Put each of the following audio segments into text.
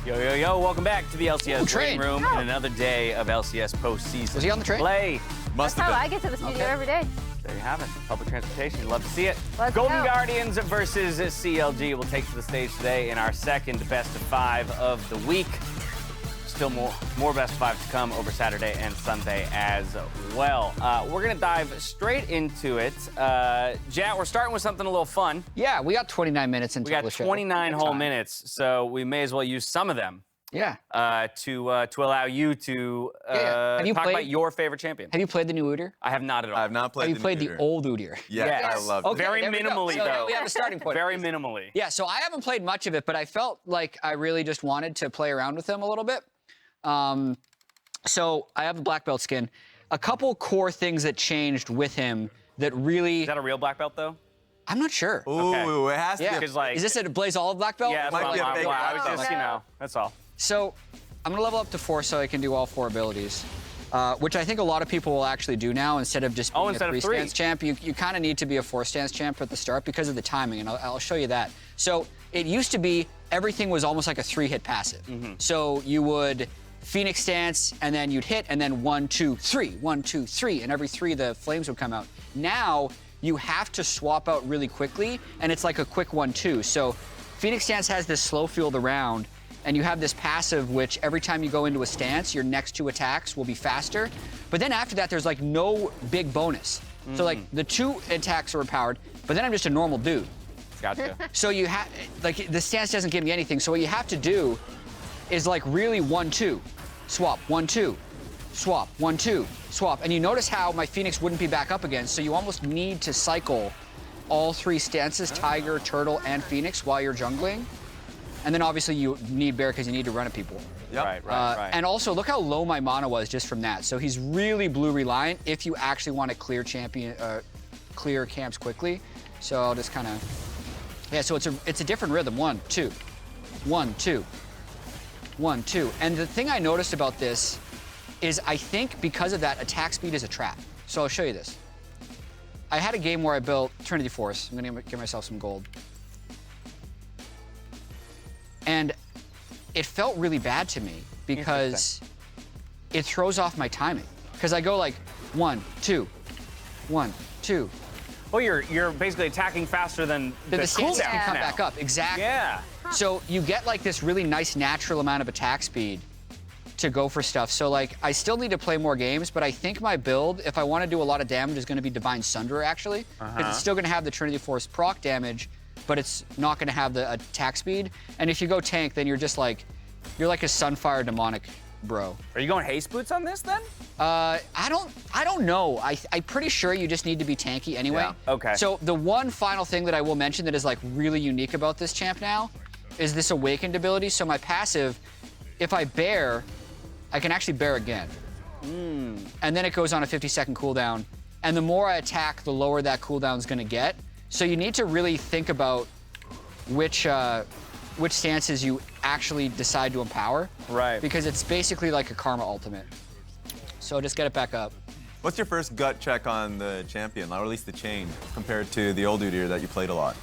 Yo, yo, yo, welcome back to the LCS train. Room and another day of LCS postseason. Was he on the train? Play. That's how I get to the studio every day. There you have it. Public transportation. You'd love to see it. Let's Golden go. Guardians versus CLG will take to the stage today in our second best of 5 of the week. Still more best of 5 to come over Saturday and Sunday as well. We're going to dive straight into it. Jat, we're starting with something a little fun. Yeah, we got 29 minutes into We got the show. 29 whole minutes, so we may as well use some of them. Yeah. To allow you to Have you talk played- about your favorite champion. Have you played the new Udyr? I have not at all. I have not played. Have you played the old Udyr? Yeah, Yes. I love it. Okay, Very there we go. minimally, So though. we have a starting point. Very minimally. Yeah, so I haven't played much of it, but I felt like I really just wanted to play around with him a little bit. So I have a black belt skin. A couple core things that changed with him that really... Is that a real black belt, though? I'm not sure. Ooh, it has to Yeah. be. Because, like... Is this a Blaze Olive black belt? Yeah, that's Might what be a I'm- fake I was black just, belt. that's all. So I'm gonna level up to 4 so I can do all 4 abilities, which I think a lot of people will actually do now instead of just being instead a of 3 3. stance champ. You kind of need to be a 4 stance champ at the start because of the timing, and I'll show you that. So it used to be everything was almost like a 3-hit passive. So you would Phoenix stance, and then you'd hit, and then 1, 2, 3, 1, 2, 3, and every 3 the flames would come out. Now you have to swap out really quickly, and it's like a quick 1-2. So Phoenix stance has this slow field around, and you have this passive which every time you go into a stance, your next 2 attacks will be faster. But then after that, there's like no big bonus. So like the 2 attacks are powered, but then I'm just a normal dude. Gotcha. So you have, like, the stance doesn't give me anything. So what you have to do is like really 1-2, swap, 1-2, swap, 1-2, swap. And you notice how my Phoenix wouldn't be back up again. So you almost need to cycle all 3 stances, Tiger, Turtle, and Phoenix while you're jungling. And then obviously you need Bear because you need to run at people. Yep. Right. And also look how low my mana was just from that. So he's really blue reliant if you actually want to clear clear camps quickly. So I'll just kind of, yeah. So it's a different rhythm. 1, 2, 1, 2, 1, 2. And the thing I noticed about this is I think because of that, attack speed is a trap. So I'll show you this. I had a game where I built Trinity Force. I'm gonna give myself some gold. And it felt really bad to me because it throws off my timing. Because I go like 1, 2, 1, 2. Well, you're basically attacking faster than the The stances cooldown can come now. back up. Exactly. Yeah. So you get like this really nice natural amount of attack speed to go for stuff. So like I still need to play more games, but I think my build, if I want to do a lot of damage, is going to be Divine Sunderer actually. Because it's still going to have the Trinity Force proc damage, but it's not going to have the attack speed. And if you go tank, then you're just like, you're like a Sunfire demonic bro. Are you going haste boots on this then? I don't know. I'm pretty sure you just need to be tanky anyway. Yeah. Okay. So the one final thing that I will mention that is like really unique about this champ now is this awakened ability. So my passive, if I bear, I can actually bear again. And then it goes on a 50-second cooldown. And the more I attack, the lower that cooldown is going to get. So you need to really think about which stances you actually decide to empower. Right. Because it's basically like a Karma ultimate. So just get it back up. What's your first gut check on the champion, or at least the chain, compared to the old Udyr that you played a lot?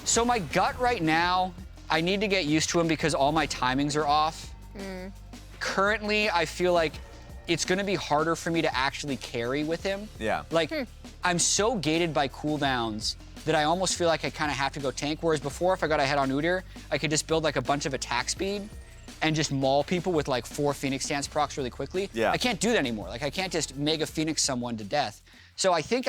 So my gut right now, I need to get used to him because all my timings are off. Currently, I feel like it's going to be harder for me to actually carry with him. Yeah. Like, I'm so gated by cooldowns that I almost feel like I kind of have to go tank. Whereas before, if I got a head on Udyr, I could just build like a bunch of attack speed and just maul people with like 4 Phoenix stance procs really quickly. Yeah. I can't do that anymore. Like, I can't just Mega Phoenix someone to death. So I think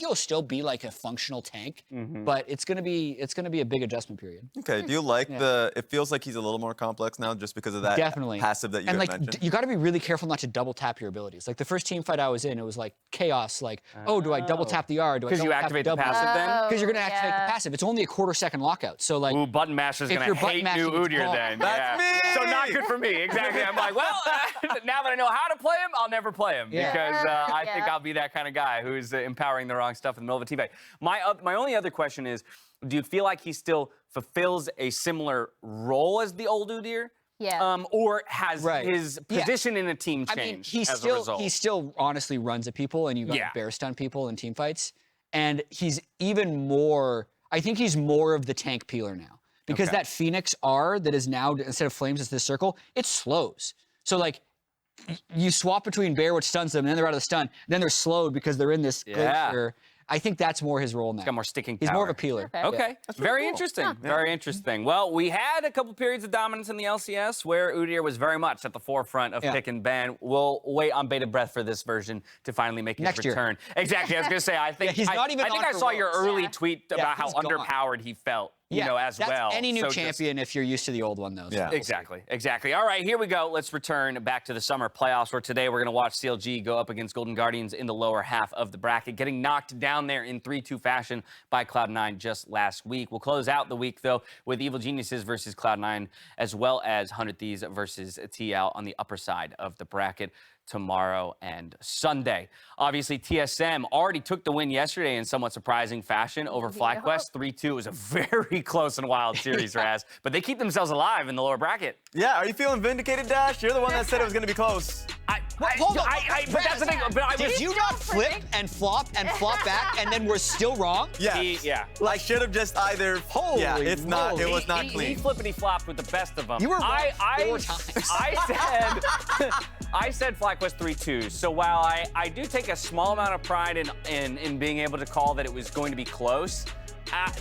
it'll still be like a functional tank, but it's gonna be a big adjustment period. Okay. Do you like it feels like he's a little more complex now just because of that Definitely. passive that you and had like mentioned? you got to be really careful not to double tap your abilities. Like the first team fight I was in, it was like chaos. Like, oh, do I double tap the R? Do I Because you double tap activate the W? passive then? Because you're gonna activate yeah. the passive. It's only a 1/4 second lockout. So like, Ooh, button masher's If gonna you're button hate mashing, new it's Udyr wrong. then. That's yeah. me! So not good for me. Exactly. I'm like, well, now that I know how to play him, I'll never play him Yeah. because I think Yeah. I'll be that kind of guy who's empowering the wrong stuff in the middle of a team fight. My only other question is, do you feel like he still fulfills a similar role as the old Udyr? Yeah. Or has Right. his Yeah. position in the team I mean, changed he as a result? still honestly runs at people, and you got Yeah. bear stun people in team fights. And he's even more. I think he's more of the tank peeler now. because Okay. that Phoenix R that is now, instead of flames, it's this circle, it slows. So like, you swap between Bear, which stuns them, and then they're out of the stun, then they're slowed because they're in this glacier. I think that's more his role now. He's got more sticking He's power. more of a peeler. Okay, very cool. interesting. Very interesting. Well, we had a couple periods of dominance in the LCS where Udyr was very much at the forefront of pick and ban. We'll wait on bated breath for this version to finally make his return. Exactly. I was gonna say. I think he's not even I think on I for saw your Worlds. early tweet about how he's gone. underpowered he felt. You know, as that's well. any new So champion if you're used to the old one, though. Yeah. Exactly, exactly. All right, here we go. Let's return back to the summer playoffs, where today we're going to watch CLG go up against Golden Guardians in the lower half of the bracket, getting knocked down there in 3-2 fashion by Cloud9 just last week. We'll close out the week, though, with Evil Geniuses versus Cloud9, as well as 100 Thieves versus TL on the upper side of the bracket tomorrow and Sunday. Obviously, TSM already took the win yesterday in somewhat surprising fashion over FlyQuest. 3-2 was a very close and wild series, Raz. But they keep themselves alive in the lower bracket. Yeah, are you feeling vindicated, Dash? You're the one that said it was going to be close. Hold on. But that's the thing. But I was, Did you not flip and flop back and then we're still wrong? Yeah. I should have just either. Holy it's not. It moly. was not he clean. flippity-flopped with the best of them. You were wrong 4 times. I said FlyQuest 3-2. So while I do take a small amount of pride in being able to call that it was going to be close,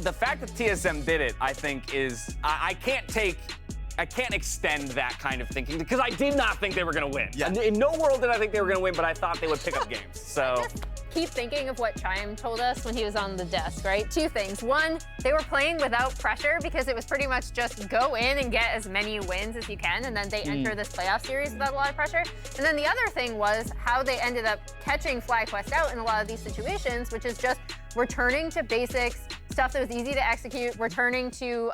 the fact that TSM did it, I think, is I can't extend that kind of thinking because I did not think they were going to win. Yeah. In no world did I think they were going to win, but I thought they would pick up games. So. Keep thinking of what Chime told us when he was on the desk, right? 2 things. 1, they were playing without pressure because it was pretty much just go in and get as many wins as you can, and then they enter this playoff series without a lot of pressure. And then the other thing was how they ended up catching FlyQuest out in a lot of these situations, which is just returning to basics, stuff that was easy to execute, returning to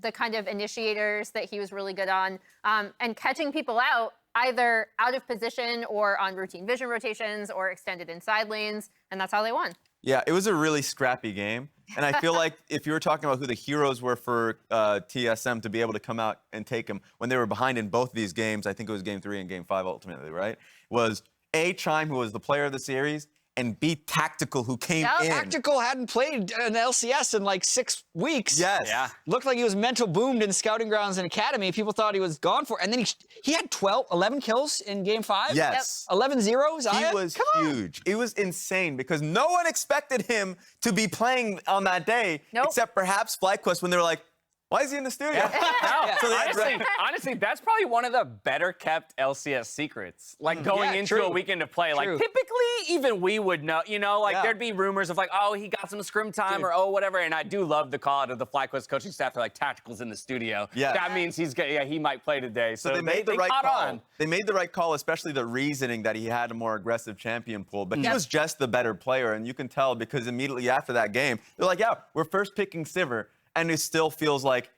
the kind of initiators that he was really good on, and catching people out either out of position or on routine vision rotations or extended inside lanes, and that's how they won. Yeah, it was a really scrappy game. And I feel like if you were talking about who the heroes were for TSM to be able to come out and take them when they were behind in both these games, I think it was Game 3 and Game 5 ultimately, right? Was A, Chime, who was the player of the series, and B, Tactical, who came in. Tactical hadn't played an LCS in like 6 weeks. Yes. Yeah. Looked like he was mental boomed in scouting grounds and academy. People thought he was gone for it. And then he had 11 kills in Game 5. Yes. 11 zeros. He was huge. It was insane because no one expected him to be playing on that day, except perhaps FlyQuest when they were like, why is he in the studio? Yeah. So honestly, that's probably one of the better kept LCS secrets. Like going into a weekend to play. Like typically, even we would know. You know, like there'd be rumors of like, oh, he got some scrim time or oh, whatever. And I do love the call out of the FlyQuest coaching staff. They're like, Tactical's in the studio. Yeah, that means he might play today. So they made the right call. On. They made the right call, especially the reasoning that he had a more aggressive champion pool. But he was just the better player, and you can tell because immediately after that game, they're like, yeah, we're first picking Sivir. And it still feels like,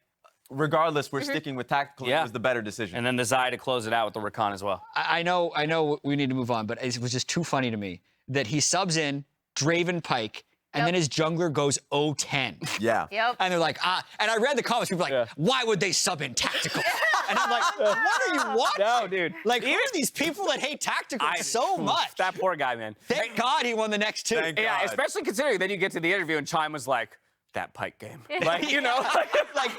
regardless, we're sticking with Tactical. It was the better decision. And then the Zai to close it out with the Rakan as well. I know we need to move on, but it was just too funny to me that he subs in Draven Pike, and then his jungler goes 0-10. Yeah. And they're like, and I read the comments, people were like, why would they sub in Tactical? And I'm like, what are you watching? No, dude. Like, who are these people that hate Tactical so much? That poor guy, man. Thank God he won the next 2. Yeah, especially considering then you get to the interview and Chime was like, that Pike game. Like, you know, like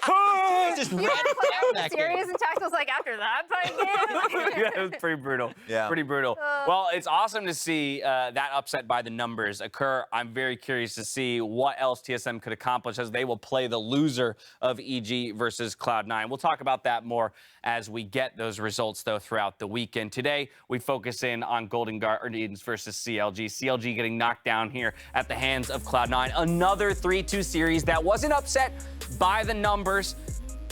just You ran want to play down out that the game. series and Tactical's like, after that Pike game? Yeah, it was pretty brutal. Yeah. Pretty brutal. Well, it's awesome to see that upset by the numbers occur. I'm very curious to see what else TSM could accomplish as they will play the loser of EG versus Cloud9. We'll talk about that more as we get those results, though, throughout the weekend. Today, we focus in on Golden Guardians versus CLG. CLG getting knocked down here at the hands of Cloud9. Another 3-2 series that wasn't upset by the numbers.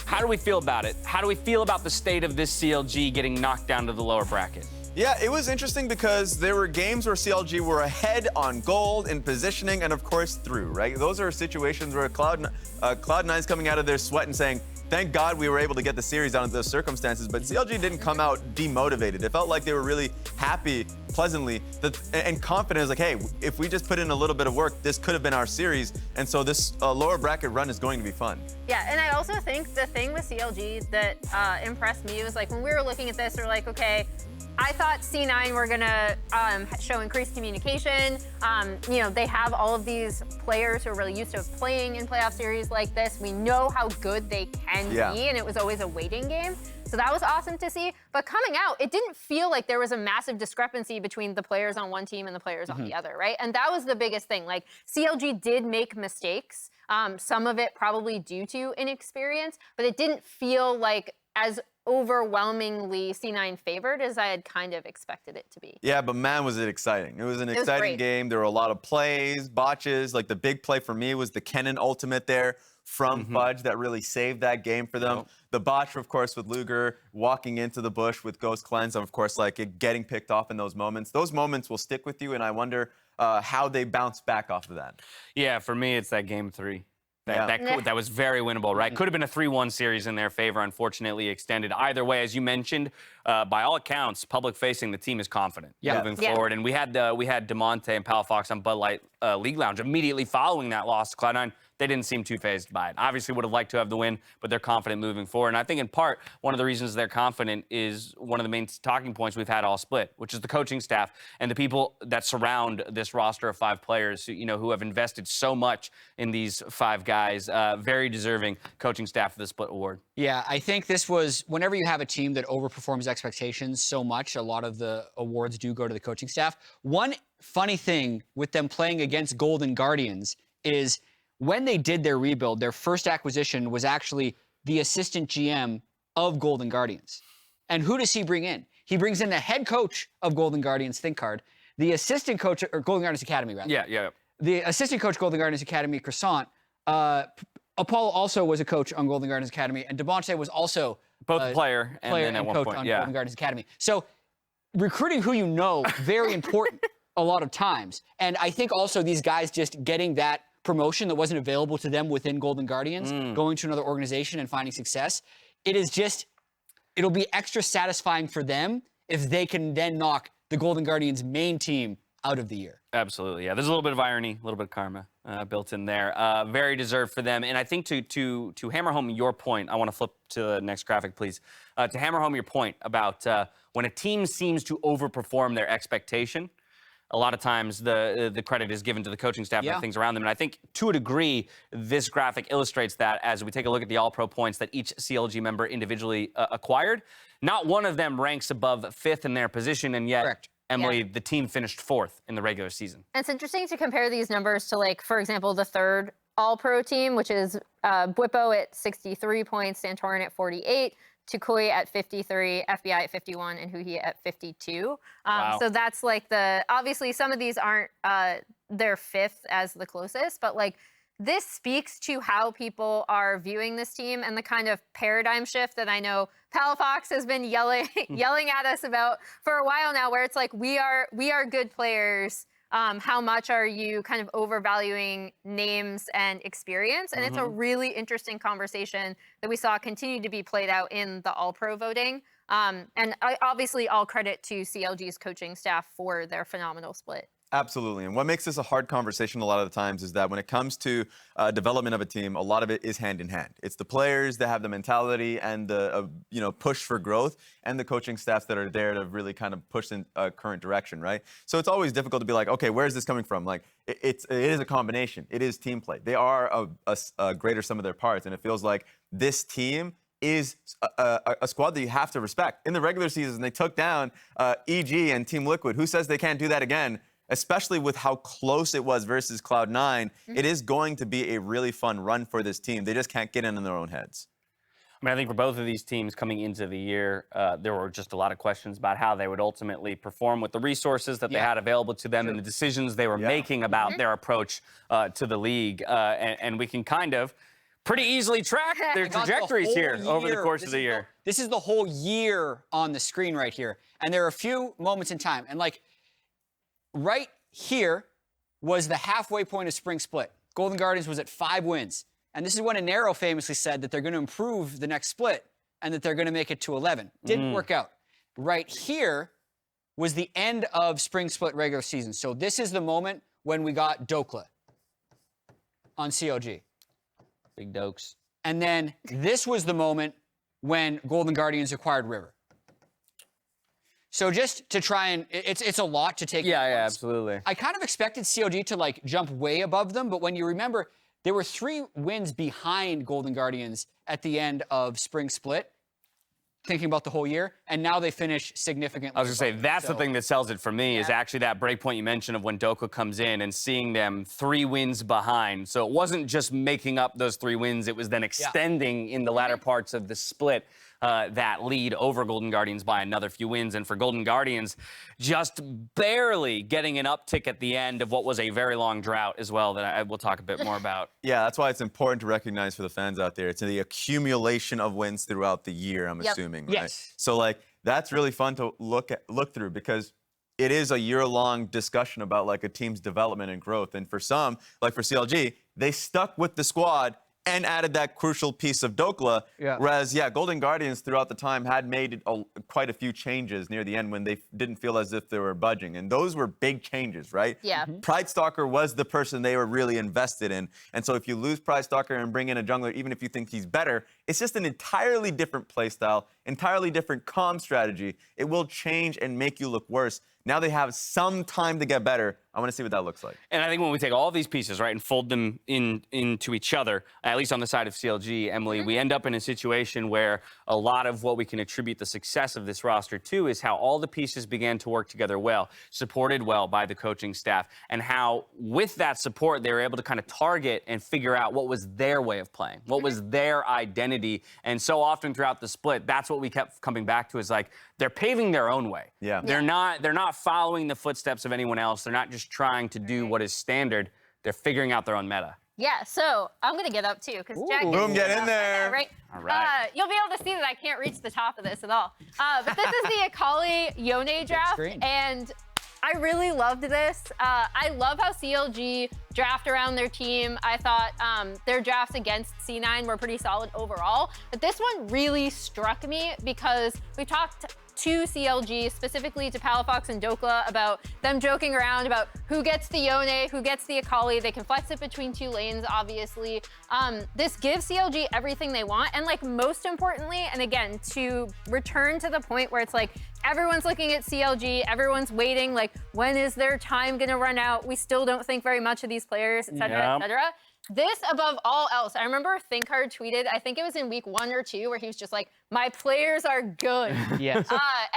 How do we feel about it? How do we feel about the state of this CLG getting knocked down to the lower bracket? Yeah, it was interesting because there were games where CLG were ahead on gold in positioning and, of course, through, right? Those are situations where Cloud9's coming out of their sweat and saying, thank God we were able to get the series out of those circumstances, but CLG didn't come out demotivated. It felt like they were really happy, pleasantly, and confident. It was like, hey, if we just put in a little bit of work, this could have been our series, and so this lower bracket run is going to be fun. Yeah, and I also think the thing with CLG that impressed me was like when we were looking at this, we're like, okay, I thought C9 were gonna show increased communication. You know, they have all of these players who are really used to playing in playoff series like this. We know how good they can be, and it was always a waiting game. So that was awesome to see. But coming out, it didn't feel like there was a massive discrepancy between the players on one team and the players on the other, right? And that was the biggest thing. Like, CLG did make mistakes, some of it probably due to inexperience, but it didn't feel like as overwhelmingly C9 favored as I had kind of expected it to be. Yeah, but man, was it exciting. It was an exciting game. There were a lot of plays, botches. Like, the big play for me was the Kennen ultimate there from Fudge that really saved that game for them. The botch, of course, with Luger walking into the bush with Ghost Cleanse, and of course, like, it getting picked off in those moments. Those moments will stick with you, and I wonder how they bounce back off of that. Yeah, for me, it's that game 3. That was very winnable, right? Could have been a 3-1 series in their favor, unfortunately extended. Either way, as you mentioned, by all accounts, public-facing, the team is confident moving forward. And we had DeMonte and Palafox on Bud Light League Lounge immediately following that loss to Cloud9. They didn't seem too fazed by it. Obviously would have liked to have the win, but they're confident moving forward. And I think in part, one of the reasons they're confident is one of the main talking points we've had all split, which is the coaching staff and the people that surround this roster of 5 players, you know, who have invested so much in these 5 guys. Very deserving coaching staff for the Split Award. Yeah, I think this was, whenever you have a team that overperforms expectations so much, a lot of the awards do go to the coaching staff. One funny thing with them playing against Golden Guardians is when they did their rebuild, their first acquisition was actually the assistant GM of Golden Guardians. And who does he bring in? He brings in the head coach of Golden Guardians, ThinkCard, the assistant coach, or Golden Guardians Academy, rather. Yeah. The assistant coach, Golden Guardians Academy, Croissant. Apollo also was a coach on Golden Guardians Academy, and DeMonte was also both a player and then at one coach point, on Golden Guardians Academy. So recruiting who you know, very important a lot of times. And I think also these guys just getting that promotion that wasn't available to them within Golden Guardians, going to another organization and finding success, it'll be extra satisfying for them if they can then knock the Golden Guardians main team out of the year. Absolutely, yeah. There's a little bit of irony, a little bit of karma built in there. Very deserved for them. And I think to hammer home your point, I want to flip to the next graphic, please. To hammer home your point about when a team seems to overperform their expectation, a lot of times the credit is given to the coaching staff and things around them. And I think to a degree, this graphic illustrates that as we take a look at the All-Pro points that each CLG member individually acquired. Not one of them ranks above 5th in their position, and yet, Emily, the team finished 4th in the regular season. And it's interesting to compare these numbers to, like, for example, the 3rd All-Pro team, which is Bwipo at 63 points, Santorin at 48, Tukui at 53, FBI at 51, and Huhi at 52. Wow. So that's like obviously some of these aren't their 5th as the closest, but like this speaks to how people are viewing this team and the kind of paradigm shift that I know Palafox has been yelling at us about for a while now, where it's like, we are good players. How much are you kind of overvaluing names and experience? And it's a really interesting conversation that we saw continue to be played out in the All-Pro voting. And obviously all credit to CLG's coaching staff for their phenomenal split. Absolutely. And what makes this a hard conversation a lot of the times is that when it comes to development of a team, a lot of it is hand in hand. It's the players that have the mentality and the push for growth, and the coaching staffs that are there to really kind of push in a current direction, right? So it's always difficult to be like, okay, where is this coming from? Like, it is a combination. It is team play. They are a greater sum of their parts, and it feels like this team is a squad that you have to respect. In the regular season, they took down EG and Team Liquid. Who says they can't do that again? Especially with how close it was versus Cloud9, it is going to be a really fun run for this team. They just can't get in their own heads. I mean, I think for both of these teams coming into the year, there were just a lot of questions about how they would ultimately perform with the resources that they had available to them and the decisions they were making about their approach to the league. And we can kind of pretty easily track their trajectories here over the course of the year. This is the whole year on the screen right here. And there are a few moments in time. And like, right here was the halfway point of Spring Split. Golden Guardians was at 5 wins. And this is when Anero famously said that they're going to improve the next split and that they're going to make it to 11. Didn't work out. Right here was the end of Spring Split regular season. So this is the moment when we got Dhokla on CLG. Big Dokes. And then this was the moment when Golden Guardians acquired River. So just to try and, it's a lot to take. Yeah, absolutely. I kind of expected CLG to like jump way above them, but when you remember, there were 3 wins behind Golden Guardians at the end of Spring Split, thinking about the whole year, and now they finish significantly. I was gonna say, that's the thing that sells it for me, is actually that breakpoint you mentioned of when Dhokla comes in and seeing them 3 wins behind. So it wasn't just making up those 3 wins, it was then extending in the latter parts of the split that lead over Golden Guardians by another few wins. And for Golden Guardians, just barely getting an uptick at the end of what was a very long drought as well that I will talk a bit more about. Yeah, that's why it's important to recognize for the fans out there. It's the accumulation of wins throughout the year, I'm assuming, right? Yes. So, like, that's really fun to look through because it is a year-long discussion about, like, a team's development and growth. And for some, like for CLG, they stuck with the squad and added that crucial piece of Dhokla. Yeah. Whereas, Golden Guardians throughout the time had made quite a few changes near the end when they didn't feel as if they were budging. And those were big changes, right? Yeah. Pride Stalker was the person they were really invested in. And so if you lose Pride Stalker and bring in a jungler, even if you think he's better, it's just an entirely different playstyle, entirely different comm strategy. It will change and make you look worse. Now they have some time to get better. I want to see what that looks like. And I think when we take all these pieces, right, and fold them into each other, at least on the side of CLG, Emily, we end up in a situation where a lot of what we can attribute the success of this roster to is how all the pieces began to work together well, supported well by the coaching staff, and how with that support, they were able to kind of target and figure out what was their way of playing, what was their identity. And so often throughout the split, that's what we kept coming back to, is like, they're paving their own way. Yeah. They're not following the footsteps of anyone else. They're not just trying to do what is standard. They're figuring out their own meta. Yeah, so I'm gonna get up too, because Jack. Boom, get in there. Right. All right. You'll be able to see that I can't reach the top of this at all. But this is the Akali Yone draft, screen. and I really loved this. I love how CLG draft around their team. I thought their drafts against C9 were pretty solid overall, but this one really struck me because we talked to CLG, specifically to Palafox and Dhokla, about them joking around about who gets the Yone, who gets the Akali. They can flex it between 2 lanes, obviously. This gives CLG everything they want, and like most importantly, and again, to return to the point where it's like everyone's looking at CLG, everyone's waiting, like when is their time gonna run out? We still don't think very much of these players, et cetera, et cetera. This, above all else, I remember FLICKR tweeted, I think it was in week 1 or 2, where he was just like, my players are good. Yes.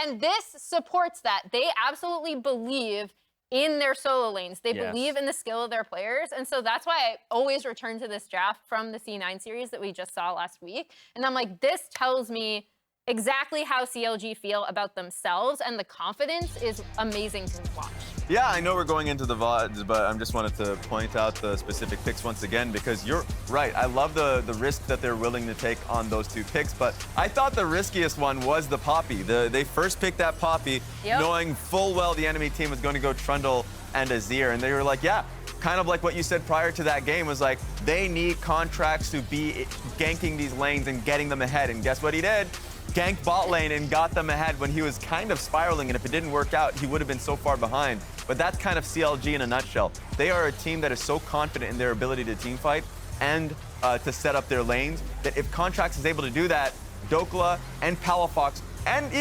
And this supports that. They absolutely believe in their solo lanes. They believe in the skill of their players. And so that's why I always return to this draft from the C9 series that we just saw last week. And I'm like, this tells me exactly how CLG feel about themselves, and the confidence is amazing to watch. Yeah, I know we're going into the VODs, but I just wanted to point out the specific picks once again, because you're right. I love the risk that they're willing to take on those 2 picks, but I thought the riskiest one was the Poppy. They first picked that Poppy, knowing full well the enemy team was going to go Trundle and Azir, and they were like, yeah, kind of like what you said prior to that game, was like, they need Contractz to be ganking these lanes and getting them ahead, and guess what he did? Ganked bot lane and got them ahead when he was kind of spiraling, and if it didn't work out, he would have been so far behind. But that's kind of CLG in a nutshell. They are a team that is so confident in their ability to teamfight and to set up their lanes that if Contractz is able to do that, Dhokla and Palafox and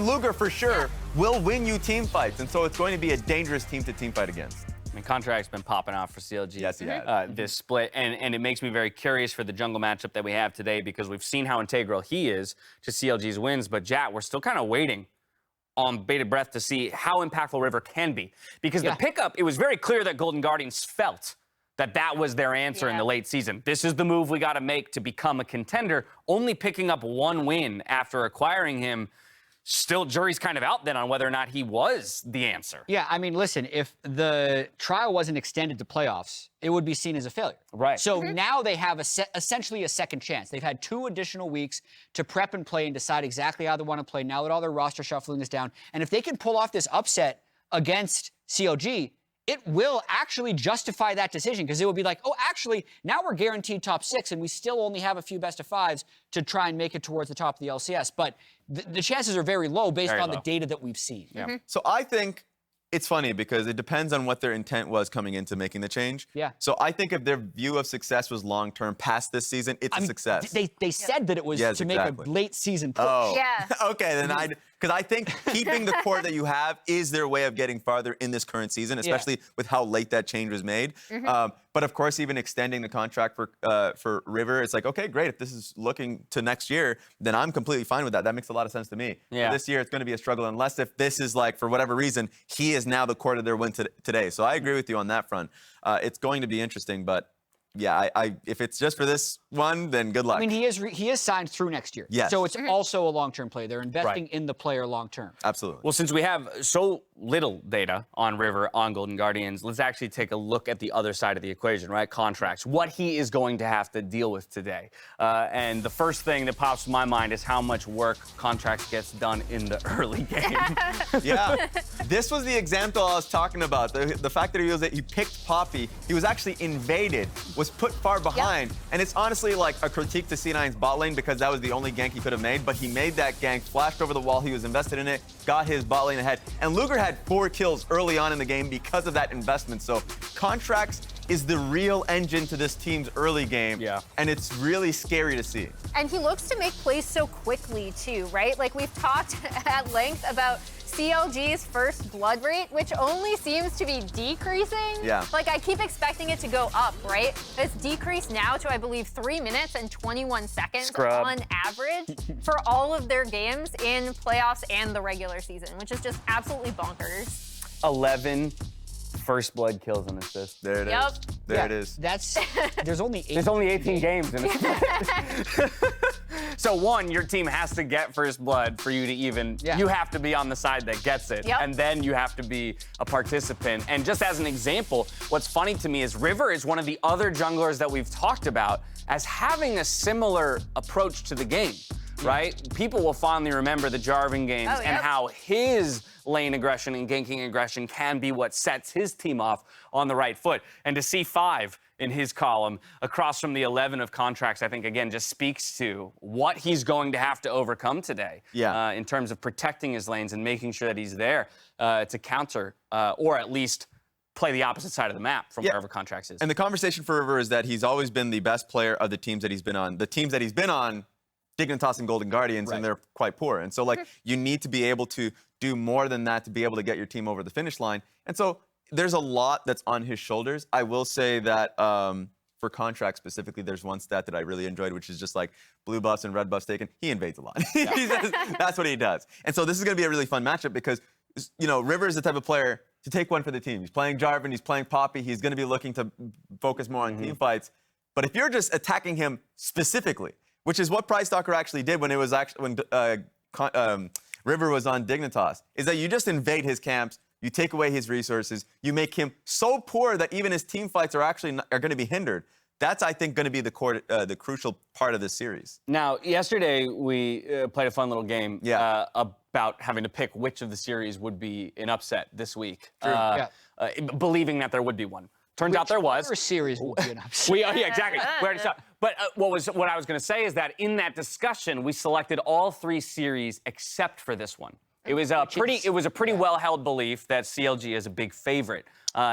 Luger for sure will win you team fights. And so it's going to be a dangerous team to teamfight against. I mean, Contract's been popping off for CLG this split, and it makes me very curious for the jungle matchup that we have today, because we've seen how integral he is to CLG's wins, but Jat, we're still kind of waiting on bated breath to see how impactful River can be. Because the pickup, it was very clear that Golden Guardians felt that that was their answer in the late season. This is the move we got to make to become a contender. Only picking up 1 win after acquiring him, still jury's kind of out then on whether or not he was the answer. Yeah, I mean, listen, if the trial wasn't extended to playoffs, it would be seen as a failure. Right. So now they have essentially a second chance. They've had 2 additional weeks to prep and play and decide exactly how they want to play now that all their roster shuffling is down. And if they can pull off this upset against CLG, it will actually justify that decision, because it will be like, oh, actually, now we're guaranteed top 6, and we still only have a few best of 5s to try and make it towards the top of the LCS. But the chances are very low based on the data that we've seen. Yeah. So I think it's funny because it depends on what their intent was coming into making the change. Yeah. So I think if their view of success was long-term past this season, it's a success. They said that it was to make a late season push. Oh. Yeah. Okay, then Because I think keeping the core that you have is their way of getting farther in this current season, especially with how late that change was made. But of course, even extending the contract for River, it's like, okay, great. If this is looking to next year, then I'm completely fine with that. That makes a lot of sense to me. Yeah. But this year, it's going to be a struggle, unless if this is like, for whatever reason, he is now the core of their win today. So I agree with you on that front. It's going to be interesting, but yeah, if it's just for this one, then good luck. I mean, he is signed through next year. Yes. So it's also a long-term play. They're investing in the player long-term. Absolutely. Well, since we have so little data on River, on Golden Guardians, let's actually take a look at the other side of the equation, right? Contractz, what he is going to have to deal with today. And the first thing that pops to my mind is how much work Contractz gets done in the early game. Yeah. This was the example I was talking about. The fact that he picked Poppy, he was actually invaded, was put far behind. And it's honestly like a critique to C9's bot lane, because that was the only gank he could have made. But he made that gank, flashed over the wall, he was invested in it, got his bot lane ahead. And Luger had 4 kills early on in the game because of that investment. So Contractz is the real engine to this team's early game. Yeah. And it's really scary to see. And he looks to make plays so quickly too, right? Like we've talked at length about CLG's first blood rate, which only seems to be decreasing. Yeah. Like I keep expecting it to go up, right? It's decreased now to, I believe, 3 minutes and 21 seconds Scrub. on average for all of their games in playoffs and the regular season, which is just absolutely bonkers. 11 first blood kills and assists. There it is. Yep. There it is. There's only 8. There's only 18 games in it. So one, your team has to get first blood for you to even, you have to be on the side that gets it. Yep. And then you have to be a participant. And just as an example, what's funny to me is River is one of the other junglers that we've talked about as having a similar approach to the game, right? People will fondly remember the Jarvan games and how his lane aggression and ganking aggression can be what sets his team off on the right foot. And to see 5 in his column across from the 11 of Contractz, I think, again, just speaks to what he's going to have to overcome today in terms of protecting his lanes and making sure that he's there to counter or at least play the opposite side of the map from wherever Contractz is. And the conversation for River is that he's always been the best player of the teams that he's been on. The teams that he's been on, Dignitas and Golden Guardians, and they're quite poor. And so, like, you need to be able to do more than that to be able to get your team over the finish line. And so there's a lot that's on his shoulders. I will say that for Contractz specifically, there's one stat that I really enjoyed, which is just like blue buffs and red buffs taken. He invades a lot. That's what he does. And so this is going to be a really fun matchup because, you know, River is the type of player to take one for the team. He's playing Jarvan, he's playing Poppy. He's going to be looking to focus more on team fights. But if you're just attacking him specifically, which is what Prize Stalker actually did when it was actually when River was on Dignitas, is that you just invade his camps, you take away his resources, you make him so poor that even his team fights are actually going to be hindered. That's, I think, going to be the crucial part of this series. Now, yesterday we played a fun little game about having to pick which of the series would be an upset this week, believing that there would be one. Turns out there was. Whichever series will be an upset. Yeah, exactly. We already saw. But what I was going to say is that in that discussion, we selected all 3 series except for this one. It was a pretty well-held belief that CLG is a big favorite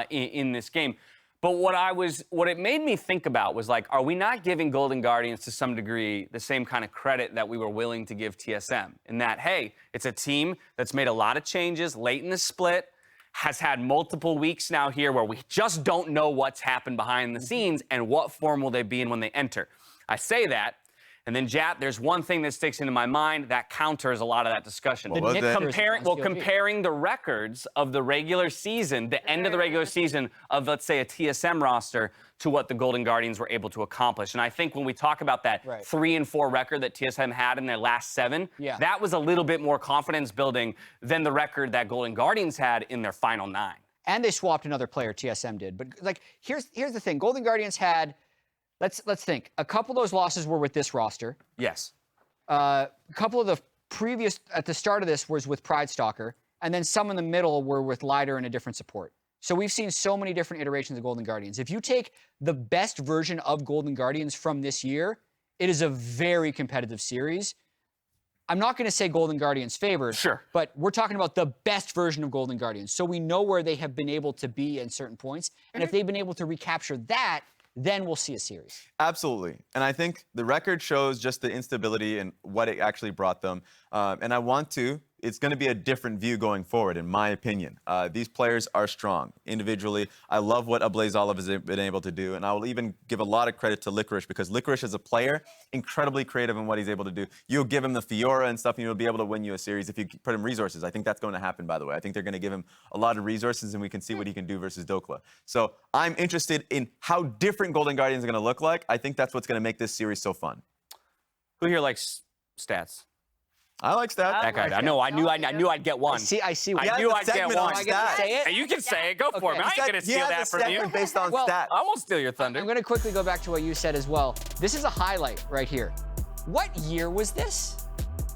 in this game. But what it made me think about was, like, are we not giving Golden Guardians to some degree the same kind of credit that we were willing to give TSM? In that, hey, it's a team that's made a lot of changes late in the split, has had multiple weeks now here where we just don't know what's happened behind the scenes and what form will they be in when they enter. I say that, and then, Jat, there's one thing that sticks into my mind that counters a lot of that discussion. Comparing the records of the regular season, the end of the regular season of, let's say, a TSM roster to what the Golden Guardians were able to accomplish. And I think when we talk about that 3 and 4 record that TSM had in their last 7, that was a little bit more confidence building than the record that Golden Guardians had in their final 9. And they swapped another player, TSM did. But, like, here's the thing. Golden Guardians had, let's think, a couple of those losses were with this roster. Yes. A couple of the previous, at the start of this, was with Pride Stalker. And then some in the middle were with Lider and a different support. So we've seen so many different iterations of Golden Guardians. If you take the best version of Golden Guardians from this year, it is a very competitive series. I'm not going to say Golden Guardians favored, but we're talking about the best version of Golden Guardians. So we know where they have been able to be in certain points. And if they've been able to recapture that, then we'll see a series. Absolutely. And I think the record shows just the instability and what it actually brought them. And I want to it's going to be a different view going forward, in my opinion. These players are strong individually. I love what Ablazeolive has been able to do, and I will even give a lot of credit to Licorice, because Licorice is a player, incredibly creative in what he's able to do. You'll give him the Fiora and stuff, and you'll be able to win you a series if you put him resources. I think that's going to happen, by the way. I think they're going to give him a lot of resources, and we can see what he can do versus Dhokla. So I'm interested in how different Golden Guardians are going to look like. I think that's what's going to make this series so fun. Who here likes stats? I like stats. That guy. I knew I'd get one. I see. I knew I'd get one. I get to say it? Hey, you can say it. Go for it. I ain't gonna steal that from you. Based on stats. I won't steal your thunder. I'm going to quickly go back to what you said as well. This is a highlight right here. What year was this?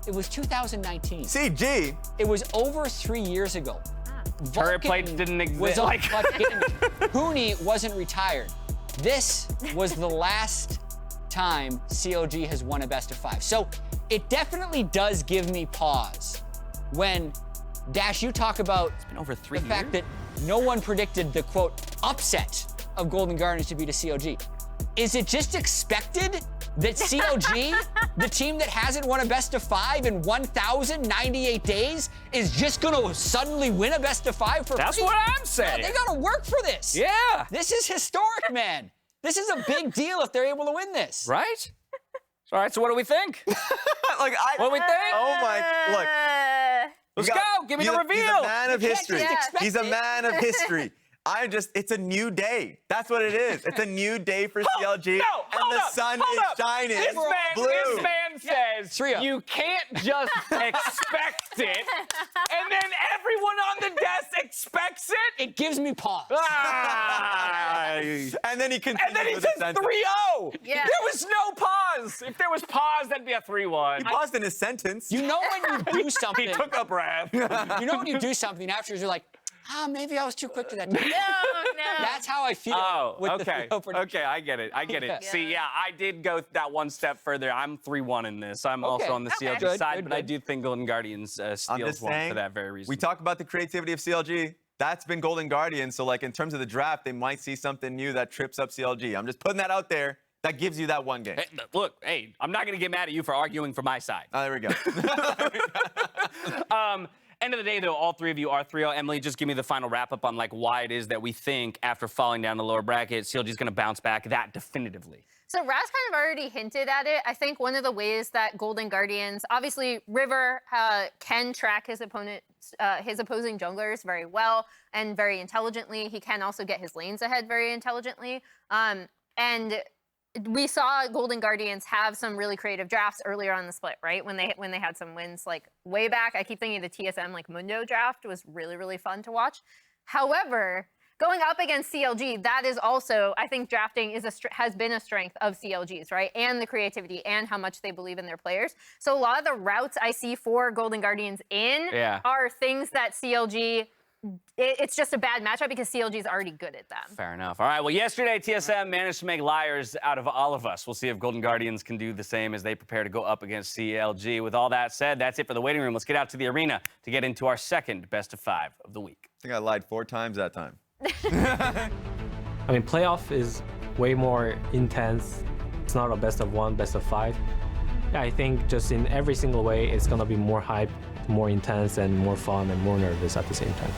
It was 2019. CG. It was over 3 years ago. Turret plates didn't exist. Was Poome wasn't retired. This was the last time CLG has won a best of 5. So it definitely does give me pause when, Dash, you talk about It's been over 3 the fact that no one predicted the, quote, upset of Golden Guardians to be to CLG. Is it just expected that CLG, the team that hasn't won a best of 5 in 1,098 days, is just gonna suddenly win a best of 5 for That's free? what I'm saying. No, they gotta work for this. Yeah. This is historic, man. This is a big deal if they're able to win this. Right? All right, so what do we think? What do we think? Oh my, look. Let's go. Give me the reveal. He's a man of history. expect He's a it. man of history. It's a new day. That's what it is. It's a new day for CLG. And the sun is shining. This man says 3-0. you can't just expect it, and then everyone on the desk expects it. It gives me pause. And then he continues And then he with says the sentence. 3-0. Yeah. There was no pause. If there was pause, that'd be a 3-1. He paused in his sentence. You know when you do something. He took a breath. You know when you do something afterwards, you're like, maybe I was too quick to that. No. That's how I feel. Oh, with okay. The Okay, I get it. Yeah. See, yeah, I did go that one step further. I'm 3-1 in this. I'm also on the CLG Good, side, good, but I good. do think Golden Guardians I'm steals just one saying, for that very reason. we talk about the creativity of CLG. That's been Golden Guardians. So, like, in terms of the draft, they might see something new that trips up CLG. I'm just putting that out there. That gives you that one game. Hey, look, I'm not going to get mad at you for arguing for my side. Oh, there we go. End of the day, though, all three of you are 3-0. Emily, just give me the final wrap-up on, like, why it is that we think, after falling down the lower bracket, CLG's going to bounce back that definitively. So Raz kind of already hinted at it. I think one of the ways that Golden Guardians, obviously River can track his opposing junglers very well and very intelligently. He can also get his lanes ahead very intelligently. And we saw Golden Guardians have some really creative drafts earlier on the split, right? When they had some wins like way back. I keep thinking the TSM like Mundo draft was really, really fun to watch. However, going up against CLG, that is also, I think drafting has been a strength of CLG's, right? And the creativity and how much they believe in their players. So a lot of the routes I see for Golden Guardians are things that CLG, it's just a bad matchup because CLG is already good at them. Fair enough. All right, well, yesterday, TSM managed to make liars out of all of us. We'll see if Golden Guardians can do the same as they prepare to go up against CLG. With all that said, that's it for the waiting room. Let's get out to the arena to get into our second best of 5 of the week. I think I lied 4 times that time. I mean, playoff is way more intense. It's not a best of 1, best of 5. I think just in every single way, it's gonna be more hype, more intense, and more fun and more nervous at the same time.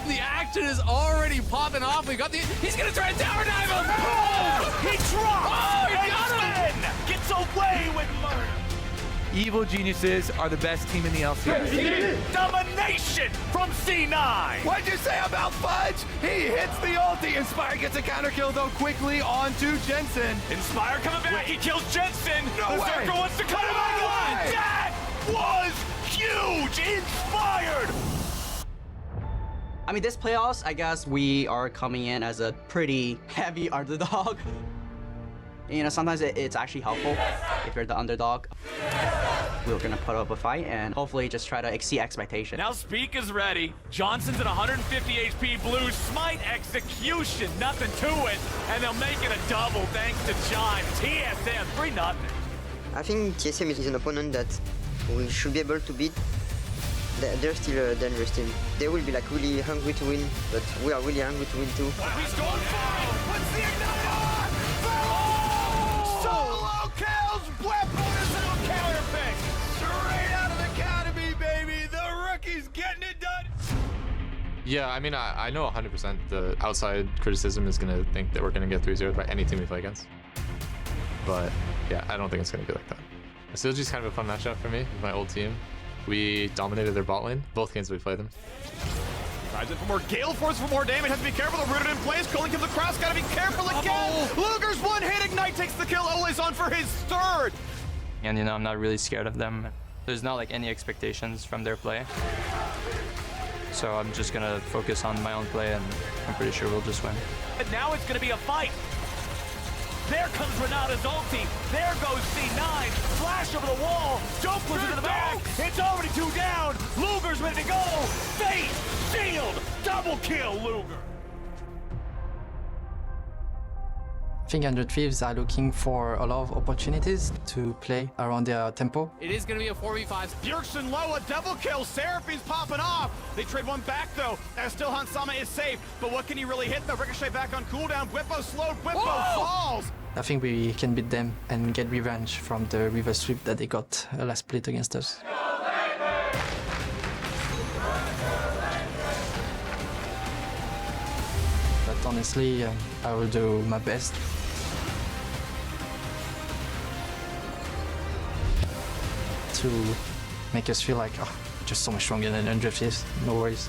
The action is already popping off. We got he's gonna try to tower dive him. Oh, he dropped. Oh, he got him. Gets away with murder. Evil Geniuses are the best team in the LCS. Domination from C9. What'd you say about Fudge? He hits the ulti. Inspire gets a counter kill though quickly onto Jensen. Inspire coming back. He kills Jensen. No the way. Zerker wants to cut him off. That was huge. Inspired. I mean, this playoffs, I guess we are coming in as a pretty heavy underdog. You know, sometimes it's actually helpful if you're the underdog. We're gonna put up a fight and hopefully just try to exceed expectation. Now Speak is ready. Johnson's at 150 HP. Blue Smite execution, nothing to it. And they'll make it a double thanks to Chime. TSM 3-0. I think TSM is an opponent that we should be able to beat. They're still a dangerous team. They will be like really hungry to win, but we are really hungry to win too. He's going for it. What's the igniter? Oh! Solo kills. Weapon is a counter pick. Straight out of the academy, baby. The Yeah, I mean, I know 100% the outside criticism is going to think that we're going to get 3-0 by any team we play against. But yeah, I don't think it's going to be like that. CLG's kind of a fun matchup for me with my old team. We dominated their bot lane, both games we played them. Tries in for more Gale Force for more damage. Has to be careful. They're rooted in place. Calling comes across. Gotta be careful again. Luger's one hit. Ignite takes the kill. Olleh's on for his third. And you know, I'm not really scared of them. There's not like any expectations from their play. So I'm just gonna focus on my own play, and I'm pretty sure we'll just win. And now it's gonna be a fight. There comes Renata's ulti. There goes C9. Flash over the wall. Dhokla into the back. It's already 2 down. Luger's ready to go. Face, shield, double kill, Luger. I think 100 Thieves are looking for a lot of opportunities to play around their tempo. It is going to be a 4v5. Bjergsen low, a double kill. Seraphine's popping off. They trade one back though, as still Hansama is safe. But what can he really hit though? Ricochet back on cooldown. Bwipo slowed. Bwipo falls. I think we can beat them and get revenge from the river sweep that they got last split against us. But honestly, I will do my best. To make us feel like, oh, just so much stronger than 100 Thieves. No worries.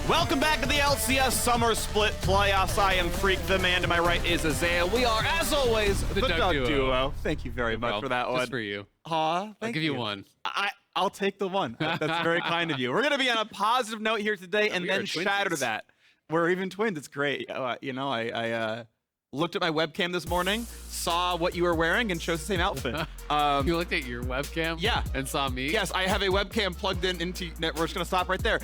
Welcome back to the LCS Summer Split playoffs. I am Phreak. The man to my right is Azael. We are, as always, the Duck Duo. Thank you very much for that one. Just for you. Aw, I'll give you one. I'll take the one. That's very kind of you. We're going to be on a positive note here today and then shatter that. We're even twins. It's great. You know, I looked at my webcam this morning, saw what you were wearing, and chose the same outfit. You looked at your webcam? Yeah. And saw me? Yes, I have a webcam plugged into net. We're just going to stop right there.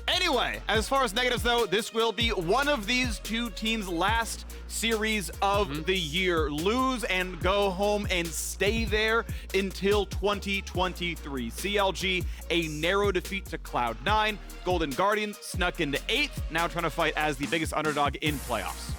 Anyway, as far as negatives, though, this will be one of these two teams' last series of the year. Lose and go home and stay there until 2023. CLG, a narrow defeat to Cloud9. Golden Guardians snuck into 8th, now trying to fight as the biggest underdog in playoffs.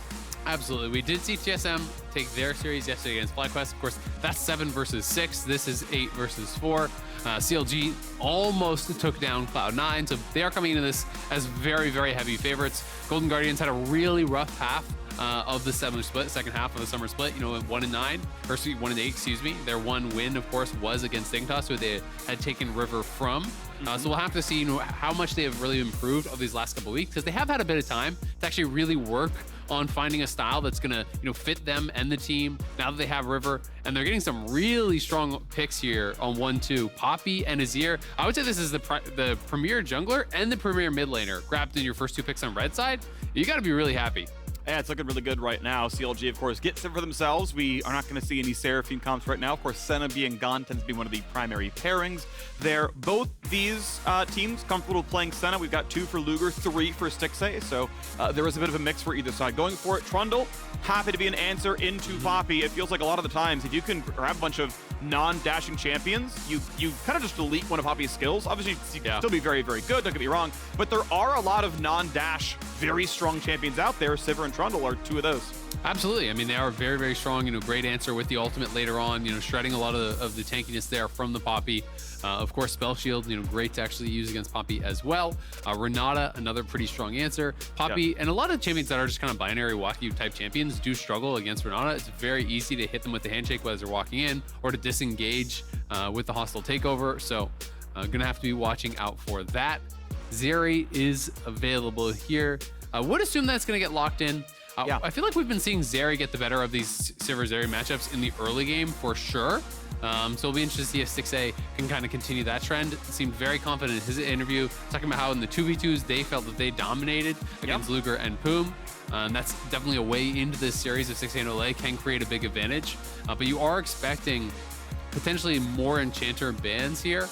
Absolutely. We did see TSM take their series yesterday against FlyQuest. Of course, that's 7 versus 6. This is 8 versus 4. CLG almost took down Cloud9, so they are coming into this as very, very heavy favorites. Golden Guardians had a really rough half of the Summer Split, second half of the Summer Split, you know, 1-9, or 1-8, excuse me. Their one win, of course, was against Dignitas, who they had taken River from. So we'll have to see, you know, how much they have really improved over these last couple of weeks, because they have had a bit of time to actually really work on finding a style that's gonna, you know, fit them and the team now that they have River, and they're getting some really strong picks here on 1-2. Poppy and Azir. I would say this is the premier jungler and the premier mid laner grabbed in your first 2 picks on red side. You got to be really happy. Yeah, it's looking really good right now. CLG, of course, gets it for themselves. We are not going to see any Seraphine comps right now. Of course, Senna being gone tends to be one of the primary pairings there. Both these teams comfortable playing Senna. We've got 2 for Luger, 3 for Stixxay. So there was a bit of a mix for either side. Going for it, Trundle, happy to be an answer into Poppy. It feels like a lot of the times, if you can grab a bunch of non-dashing champions, you kind of just delete one of Poppy's skills. Obviously, you can still be very, very good, don't get me wrong, but there are a lot of non-dash, very strong champions out there. Sivir and Trundle are 2 of those. Absolutely. I mean, they are very, very strong. You know, great answer with the ultimate later on. You know, shredding a lot of the tankiness there from the Poppy. Of course, Spell Shield, you know, great to actually use against Poppy as well. Renata, another pretty strong answer. Poppy, and a lot of champions that are just kind of binary walk you type champions do struggle against Renata. It's very easy to hit them with the handshake as they're walking in, or to disengage with the hostile takeover. So Gonna have to be watching out for that. Zeri is available here. I would assume that's gonna get locked in. Yeah. I feel like we've been seeing Zeri get the better of these Sivir Zeri matchups in the early game for sure. So it'll be interesting to see if Stixxay can kind of continue that trend. Seemed very confident in his interview, talking about how in the 2v2s they felt that they dominated against Luger and Poome. And that's definitely a way into this series of Stixxay and Olleh can create a big advantage. But you are expecting potentially more Enchanter bans here.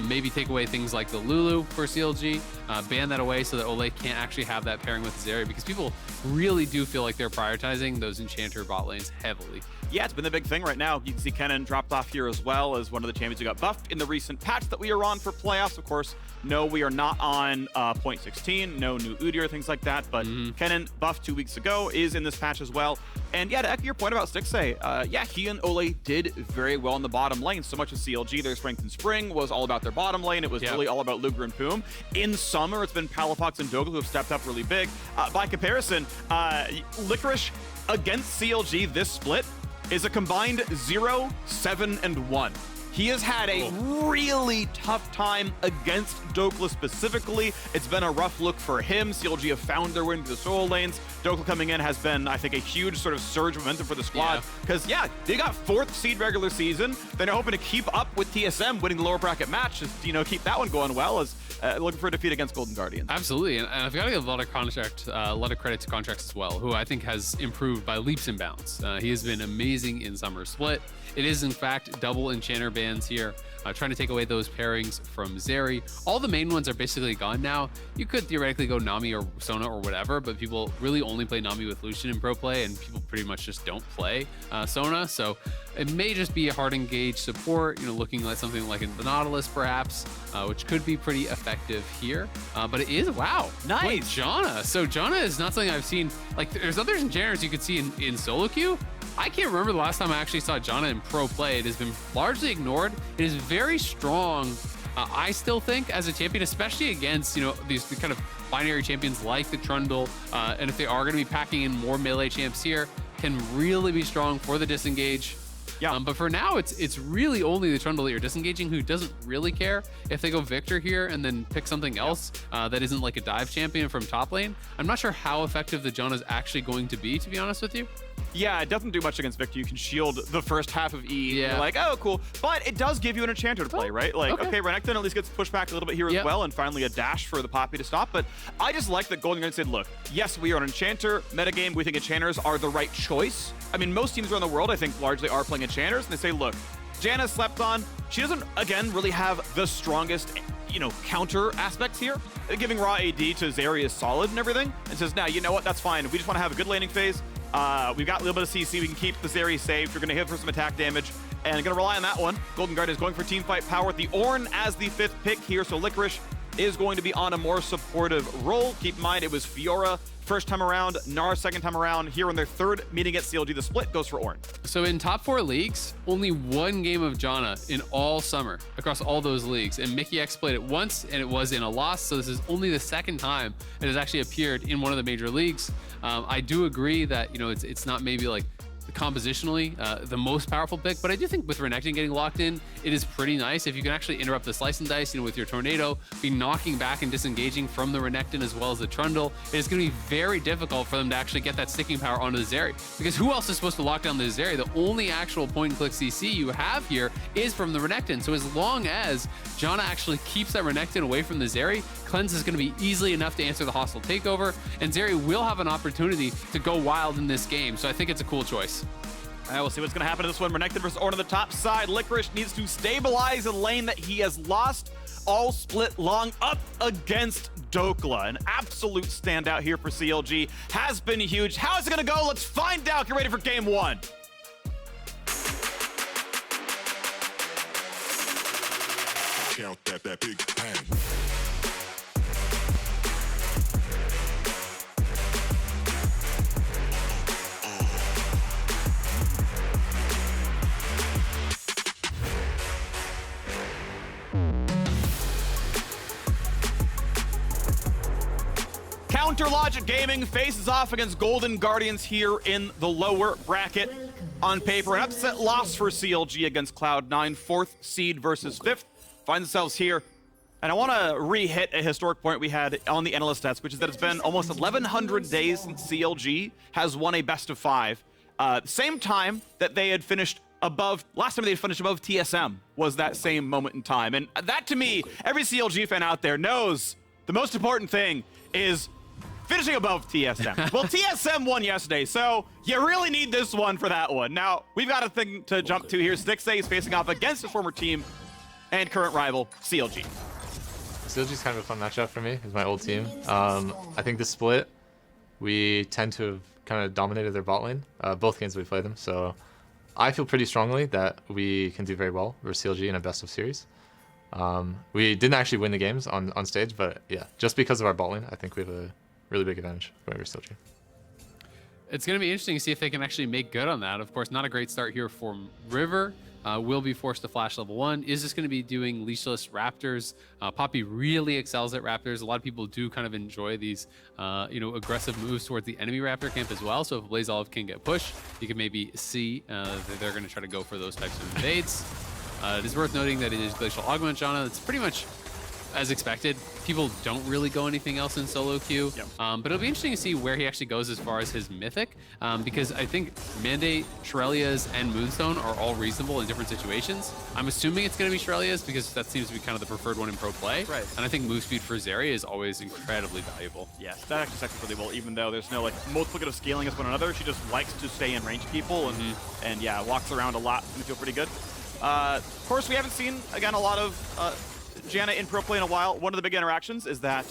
Maybe take away things like the Lulu for CLG, ban that away so that Olleh can't actually have that pairing with Zeri, because people really do feel like they're prioritizing those Enchanter bot lanes heavily. Yeah, it's been the big thing right now. You can see Kennen dropped off here as well as one of the champions who got buffed in the recent patch that we are on for playoffs. Of course, no, we are not on point 16, no new Udi or things like that, but Kennen buffed 2 weeks ago is in this patch as well. And yeah, to echo your point about Stixxay, yeah, he and Olleh did very well in the bottom lane. So much as CLG, their strength in spring was all about their bottom lane. It was really all about Luger and Poome. In summer, it's been Palafox and Dhokla who have stepped up really big. By comparison, Licorice against CLG this split is a combined 0, 7, and 1. He has had a really tough time against Dhokla specifically. It's been a rough look for him. CLG have found their way into the solo lanes. Dhokla coming in has been, I think, a huge sort of surge of momentum for the squad. Because, yeah, they got 4th seed regular season. They're now hoping to keep up with TSM, winning the lower bracket match. Just, you know, keep that one going well as looking for a defeat against Golden Guardians. Absolutely, and I've got to give a lot of credit to Contractz as well, who I think has improved by leaps and bounds. He has been amazing in Summer Split. It is, in fact, double Enchanter bans here, trying to take away those pairings from Zeri. All the main ones are basically gone now. You could theoretically go Nami or Sona or whatever, but people really only play Nami with Lucian in pro play, and people pretty much just don't play Sona. So it may just be a hard engaged support, you know, looking like something like the Nautilus perhaps, which could be pretty effective here. But it is, wow, nice. Wait, Janna. So Janna is not something I've seen. Like, there's other enchanters you could see in solo queue. I can't remember the last time I actually saw Janna in pro play. It has been largely ignored. It is very strong, I still think, as a champion, especially against, you know, these kind of binary champions like the Trundle. And if they are going to be packing in more melee champs here, can really be strong for the disengage. Yeah. But for now, it's really only the Trundle that you're disengaging, who doesn't really care if they go Viktor here and then pick something else that isn't like a dive champion from top lane. I'm not sure how effective the Janna is actually going to be be honest with you. Yeah, it doesn't do much against Viktor. You can shield the first half of E. Yeah. You're like, oh, cool. But it does give you an Enchanter to play, right? Like, okay, Renekton at least gets pushed back a little bit here as well, and finally a dash for the Poppy to stop. But I just like that Golden Guardians said, look, yes, we are an Enchanter metagame. We think Enchanters are the right choice. I mean, most teams around the world, I think, largely are playing Enchanters, and they say, look, Janna slept on. She doesn't, again, really have the strongest, you know, counter aspects here. Giving raw AD to Zeri is solid and everything, and says, now, you know what, that's fine. We just want to have a good laning phase. We've got a little bit of CC. We can keep the Zeri safe. You're going to hit for some attack damage and going to rely on that one. Golden Guard is going for teamfight power with the Ornn as the 5th pick here. So Licorice is going to be on a more supportive role. Keep in mind, it was Fiora first time around, Nara second time around. Here in their 3rd meeting at CLG, the split goes for Ornn. So in top 4 leagues, only 1 game of Janna in all summer across all those leagues. And Mickey X played it once, and it was in a loss. So this is only the 2nd time it has actually appeared in one of the major leagues. I do agree that, you know, it's not maybe like compositionally the most powerful pick, but I do think with Renekton getting locked in, it is pretty nice if you can actually interrupt the slice and dice, you know, with your tornado, be knocking back and disengaging from the Renekton as well as the Trundle. It is going to be very difficult for them to actually get that sticking power onto the Zeri, because who else is supposed to lock down the Zeri? The only actual point and click CC you have here is from the Renekton. So as long as Janna actually keeps that Renekton away from the Zeri, Cleanse is going to be easily enough to answer the hostile takeover, and Zeri will have an opportunity to go wild in this game. So I think it's a cool choice. We'll see what's going to happen to this one. Renekton versus Ornn on the top side. Licorice needs to stabilize a lane that he has lost all split long up against Dhokla. An absolute standout here for CLG. Has been huge. How is it going to go? Let's find out. Get ready for game 1. Count that big bang. Counter Logic Gaming faces off against Golden Guardians here in the lower bracket. On paper, an upset loss for CLG against Cloud9, 4th seed versus 5th. find themselves here. And I want to re-hit a historic point we had on the analyst stats, which is that it's been almost 1,100 days since CLG has won a best of 5. Same time that they had finished above, last time they had finished above TSM was that same moment in time. And that, to me, every CLG fan out there knows the most important thing is finishing above TSM. Well, TSM won yesterday, so you really need this one for that one. Now, we've got a thing to jump to here. Stixxay is facing off against his former team and current rival, CLG. CLG's kind of a fun matchup for me. It's my old team. I think the split, we tend to have kind of dominated their bot lane, both games we played them. So I feel pretty strongly that we can do very well versus CLG in a best of series. We didn't actually win the games on stage, but yeah, just because of our bot lane, I think we have a really big advantage over CLG. It's going to be interesting to see if they can actually make good on that. Of course, not a great start here for River. Will be forced to flash level 1. Is this going to be doing leashless Raptors? Poppy really excels at Raptors. A lot of people do kind of enjoy these, aggressive moves towards the enemy Raptor camp as well. So if Ablazeolive can get pushed, you can maybe see that they're going to try to go for those types of invades. It is worth noting that it is Glacial Augment Janna. It's pretty much as expected. People don't really go anything else in solo queue, but it'll be interesting to see where he actually goes as far as his mythic, because I think Mandate, Shurelya's, and Moonstone are all reasonable in different situations. I'm assuming it's going to be Shurelya's because that seems to be kind of the preferred one in pro play. Right. And I think move speed for Zeri is always incredibly valuable. Yes, that actually stacks really well, even though there's no like multiplicative scaling as one another. She just likes to stay in range people and yeah, walks around a lot and feel pretty good. Of course, we haven't seen, again, a lot of Janna in pro play in a while. One of the big interactions is that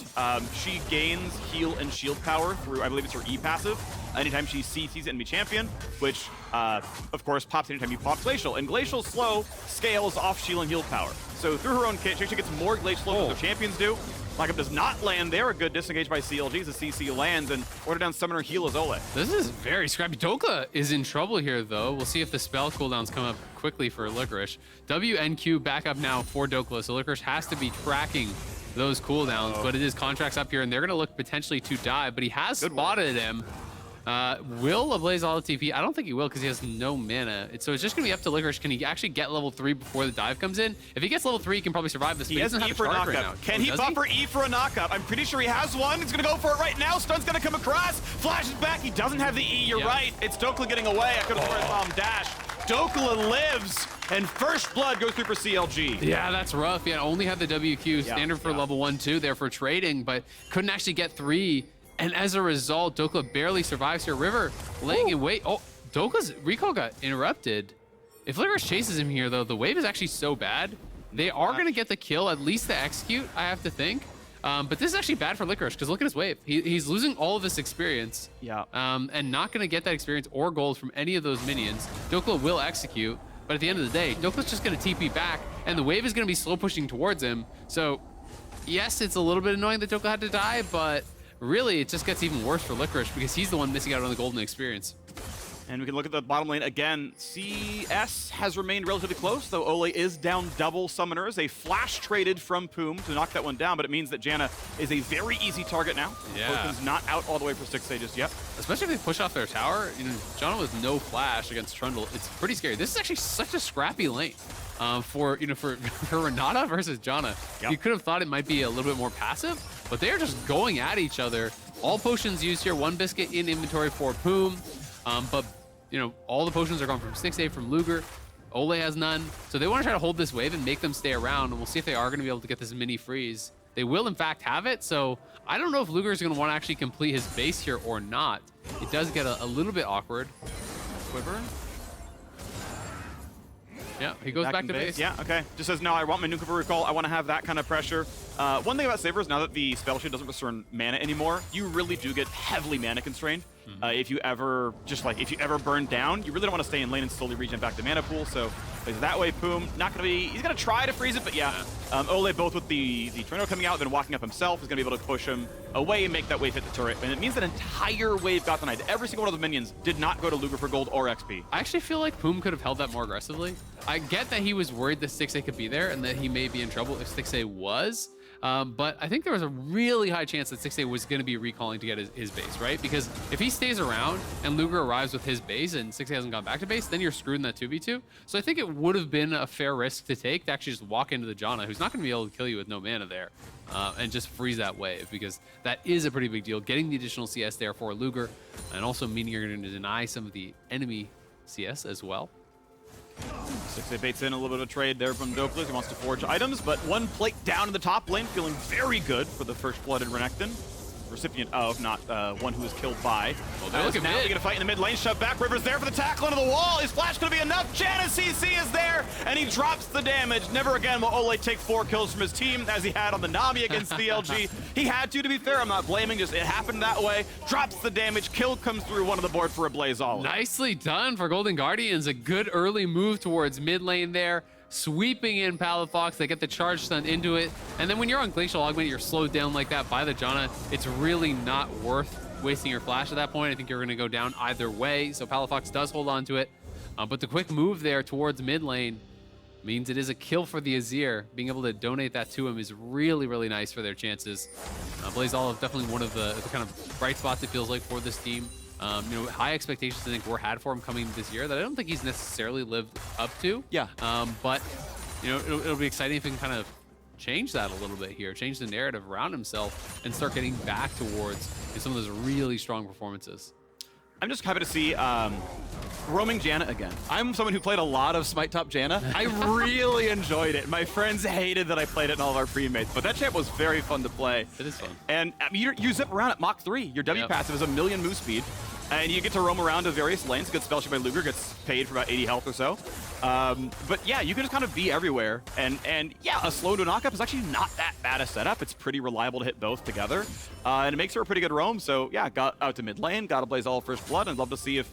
she gains heal and shield power through, I believe it's her E passive, anytime she CTs enemy champion, which, of course, pops anytime you pop Glacial. And Glacial slow scales off shield and heal power. So through her own kit, she actually gets more Glacial slow than their champions do. Lockup does not land there. A good disengage by CLG as the CC lands, and order down summoner heal as Olleh. This is very scrappy. Dhokla is in trouble here, though. We'll see if the spell cooldowns come up quickly for Licorice. W and Q back up now for Dhokla, so Licorice has to be tracking those cooldowns, but it is Contractz up here, and they're going to look potentially to die, but he has spotted him. Will Ablazeolive TP? I don't think he will because he has no mana. So it's just going to be up to Licorice. Can he actually get level 3 before the dive comes in? If he gets level 3, he can probably survive this. He doesn't have E for a knockup. Right now. Can he buffer E for a knockup? I'm pretty sure he has one. He's going to go for it right now. Stun's going to come across. Flashes back. He doesn't have the E. You're right. It's Dhokla getting away. I could have sworn I saw him dash. Dhokla lives, and first blood goes through for CLG. Yeah, that's rough. Yeah, only had the WQ standard for level 1-2 there for trading, but couldn't actually get 3. And as a result, Dhokla barely survives here. River laying in wait. Oh, Dokla's recall got interrupted. If Licorice chases him here, though, the wave is actually so bad. They are going to get the kill, at least the execute, I have to think. But this is actually bad for Licorice, because look at his wave. He's losing all of his experience. Yeah. And not going to get that experience or gold from any of those minions. Dhokla will execute, but at the end of the day, Dokla's just going to TP back, and the wave is going to be slow pushing towards him. So, yes, it's a little bit annoying that Dhokla had to die, but really, it just gets even worse for Licorice because he's the one missing out on the golden experience. And we can look at the bottom lane again. CS has remained relatively close, though Olleh is down double summoners. A flash traded from Poome to knock that one down, but it means that Janna is a very easy target now. Yeah. Pokemon's not out all the way for Stixxay just yet. Especially if they push off their tower. You know, Janna with no flash against Trundle, it's pretty scary. This is actually such a scrappy lane. For Renata versus Janna. Yep. You could have thought it might be a little bit more passive, but they are just going at each other. All potions used here, 1 biscuit in inventory for Poome. But all the potions are gone from Stixxay, from Luger. Olleh has none. So they want to try to hold this wave and make them stay around, and we'll see if they are going to be able to get this mini freeze. They will, in fact, have it, so I don't know if Luger is going to want to actually complete his base here or not. It does get a little bit awkward. Quiver. Yeah, he goes back to base. Yeah, okay. Just says, no, I want my Nuka for recall. I want to have that kind of pressure. One thing about Sivir is now that the spell shield doesn't return mana anymore, you really do get heavily mana constrained. If you ever burn down, you really don't want to stay in lane and slowly regen back the mana pool. So that way, Poome not gonna be. He's gonna try to freeze it, but yeah. Olleh, both with the tornado coming out, then walking up himself, is gonna be able to push him away and make that wave hit the turret. And it means that entire wave got denied. Every single one of the minions did not go to Luger for gold or XP. I actually feel like Poome could have held that more aggressively. I get that he was worried that Stixxay could be there and that he may be in trouble if Stixxay was. But I think there was a really high chance that Stixxay was going to be recalling to get his base, right? Because if he stays around and Luger arrives with his base and Stixxay hasn't gone back to base, then you're screwed in that 2v2. So I think it would have been a fair risk to take to actually just walk into the Janna, who's not going to be able to kill you with no mana there, and just freeze that wave, because that is a pretty big deal. Getting the additional CS there for Luger, and also meaning you're going to deny some of the enemy CS as well. Stixxay baits in a little bit of a trade there from Dhokla. He wants to forge items, but one plate down in the top lane, feeling very good for the first blooded Renekton. Recipient of, not one who was killed by. Well, they're looking now mid. we get a fight in the mid lane. Shove back. River's there for the tackle into the wall. Is Flash going to be enough? Janna CC is there, and he drops the damage. Never again will Olleh take 4 kills from his team, as he had on the Nami against CLG. He had to be fair. I'm not blaming. Just it happened that way. Drops the damage. Kill comes through one of the board for Ablazeolive. Nicely done for Golden Guardians. A good early move towards mid lane there. Sweeping in Palafox, they get the charge stun into it. And then when you're on Glacial Augment, you're slowed down like that by the Janna. It's really not worth wasting your flash at that point. I think you're gonna go down either way. So Palafox does hold on to it. But the quick move there towards mid lane means it is a kill for the Azir. Being able to donate that to him is really, really nice for their chances. Ablazeolive definitely one of the kind of bright spots it feels like for this team. You know, high expectations I think were had for him coming this year that I don't think he's necessarily lived up to. Yeah. But you know, it'll be exciting if he can kind of change that a little bit here, change the narrative around himself, and start getting back towards some of those really strong performances. I'm just happy to see roaming Janna again. I'm someone who played a lot of Smite Top Janna. I really enjoyed it. My friends hated that I played it in all of our pre-mates, but that champ was very fun to play. It is fun. And I mean, you zip around at Mach 3. Your W passive is 1,000,000 move speed, and you get to roam around to various lanes. Good spell shot by Luger, gets paid for about 80 health or so. But yeah, you can just kind of be everywhere. And yeah, a slow to knock up is actually not that bad a setup. It's pretty reliable to hit both together. And it makes her a pretty good roam. So yeah, got out to mid lane, got to Ablazeolive first blood, and love to see if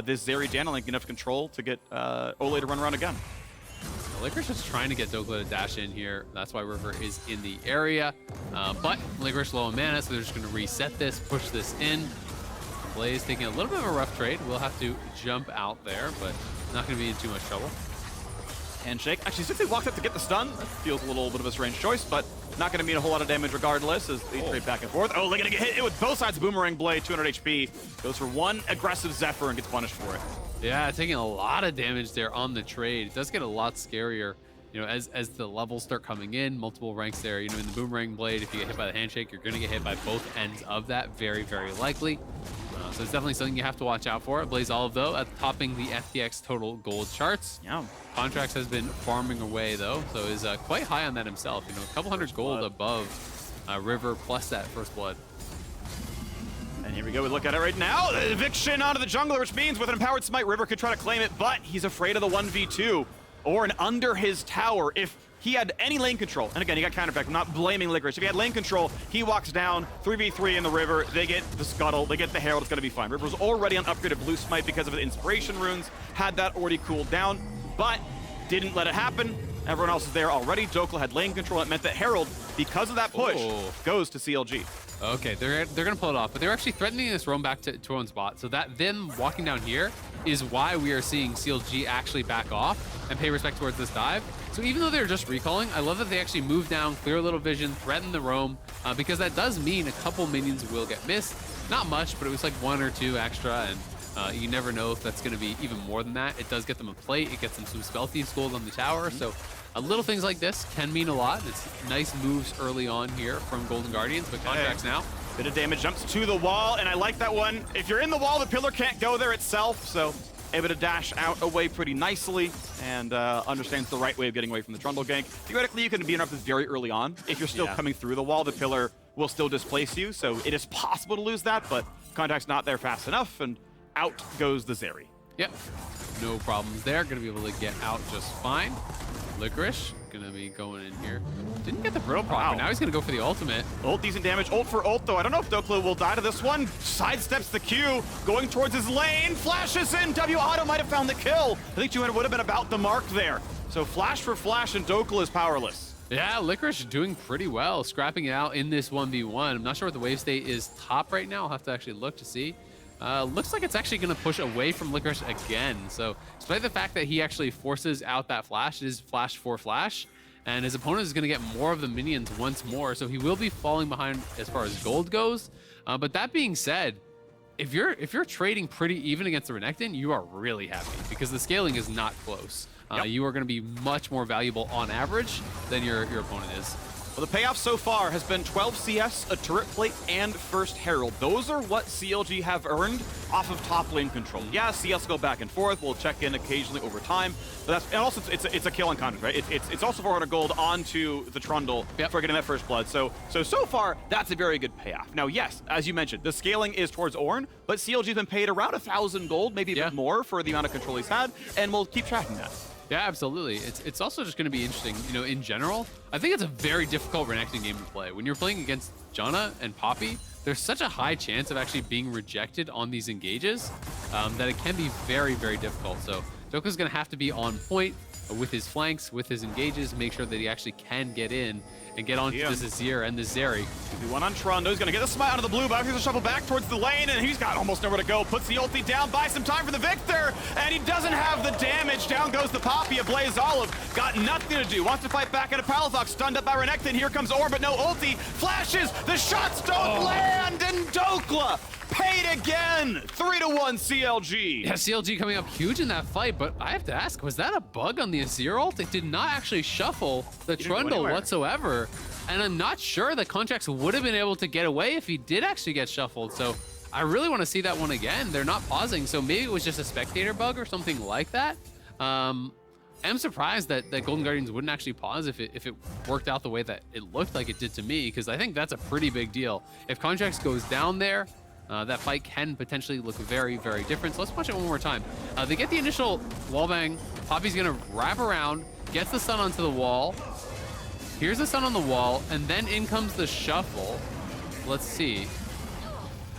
this Zeri Janna link enough control to get Olleh to run around again. Licorice is trying to get Dhokla to dash in here. That's why River is in the area. But Licorice low on mana, so they're just going to reset this, push this in. Blaze taking a little bit of a rough trade. We'll have to jump out there, but not going to be in too much trouble. Handshake. Actually, since they walked up to get the stun, that feels a little bit of a strange choice, but not going to mean a whole lot of damage regardless as they trade back and forth. Oh, they're going to get hit with both sides. Boomerang Blade, 200 HP. Goes for one aggressive Zephyr and gets punished for it. Yeah, taking a lot of damage there on the trade. It does get a lot scarier, you know, as the levels start coming in, multiple ranks there. You know, in the Boomerang Blade, if you get hit by the Handshake, you're going to get hit by both ends of that, very, very likely. So it's definitely something you have to watch out for. Ablazeolive, though, at topping the FTX total gold charts. Yeah. Contractz has been farming away, though, so is quite high on that himself. You know, a couple hundred gold above River plus that first blood. And here we go, we look at it right now. Eviction onto the jungler, which means with an empowered smite, River could try to claim it, but he's afraid of the 1v2. Ornn under his tower. If he had any lane control, and again, he got counterpicked, I'm not blaming Licorice. If he had lane control, he walks down, 3v3 in the river, they get the Scuttle, they get the Herald, it's gonna be fine. River was already on upgraded blue smite because of the inspiration runes, had that already cooled down, but didn't let it happen. Everyone else is there already. Dhokla had lane control. It meant that Herald, because of that push, goes to CLG. Okay, they're gonna pull it off, but they're actually threatening this roam back to own spot. So that them walking down here is why we are seeing CLG actually back off and pay respect towards this dive. So even though they're just recalling, I love that they actually move down, clear a little vision, threaten the roam, because that does mean a couple minions will get missed. Not much, but it was like 1 or 2 extra, and you never know if that's going to be even more than that. It does get them a plate, it gets them some Spell Thieves gold on the tower, so little things like this can mean a lot. It's nice moves early on here from Golden Guardians, but Contractz now. Bit of damage, jumps to the wall, and I like that one. If you're in the wall, the pillar can't go there itself, so able to dash out away pretty nicely and understands the right way of getting away from the Trundle gank. Theoretically, you can be interrupted very early on. If you're still coming through the wall, the pillar will still displace you, so it is possible to lose that, but Contract's not there fast enough, and out goes the Zeri. Yep, no problems there. Gonna be able to get out just fine. Licorice gonna be going in here. Didn't get the brittle proc, but now he's gonna go for the ultimate. Ult, decent damage. Ult for ult, though. I don't know if Dhokla will die to this one. Sidesteps the Q, going towards his lane. Flashes in. W auto might have found the kill. I think 200 would have been about the mark there. So flash for flash, and Dhokla is powerless. Yeah, Licorice doing pretty well, scrapping it out in this 1v1. I'm not sure what the wave state is top right now. I'll have to actually look to see. Looks like it's actually going to push away from Licorice again. So despite the fact that he actually forces out that flash, it is flash for flash. and his opponent is going to get more of the minions once more, so he will be falling behind as far as gold goes. But that being said, if you're trading pretty even against the Renekton, you are really happy because the scaling is not close. You are going to be much more valuable on average than your opponent is. Well, the payoff so far has been 12 CS, a turret plate, and first Herald. Those are what CLG have earned off of top lane control. Yeah, CS go back and forth. We'll check in occasionally over time. But that's, and also it's a kill on contract, right? It's also 400 gold onto the Trundle for getting that first blood. So far, that's a very good payoff. Now, yes, as you mentioned, the scaling is towards Ornn, but CLG's been paid around 1,000 gold, maybe a bit more for the amount of control he's had, and we'll keep tracking that. Yeah, absolutely. It's also just going to be interesting, you know, in general. I think it's a very difficult Renekton game to play. When you're playing against Janna and Poppy, there's such a high chance of actually being rejected on these engages that it can be very, very difficult. So Dhokla's going to have to be on point with his flanks, with his engages, make sure that he actually can get in and get onto this Azir and the Zeri. One on Trundle. He's going to get the smite onto the blue buff. He's going to shuffle back towards the lane, and he's got almost nowhere to go. Puts the ulti down, buys some time for the Viktor, and he doesn't have the damage. Down goes the Poppy. Ablazeolive got nothing to do. Wants to fight back at a Palafox. Stunned up by Renekton. Here comes Ornn, but no ulti. Flashes. The shots don't land, and Dhokla paid again. 3-1 CLG. Yeah, CLG coming up huge in that fight, but I have to ask, was that a bug on the Azir ult? It did not actually shuffle the Trundle whatsoever. And I'm not sure that Contractz would have been able to get away if he did actually get shuffled. So I really want to see that one again. They're not pausing, so maybe it was just a spectator bug or something like that. I'm surprised that Golden Guardians wouldn't actually pause if it worked out the way that it looked like it did to me, because I think that's a pretty big deal. If Contractz goes down there, that fight can potentially look very, very different. So let's watch it one more time. They get the initial wallbang. Poppy's going to wrap around, gets the stun onto the wall. Here's the stun on the wall, and then in comes the shuffle. Let's see.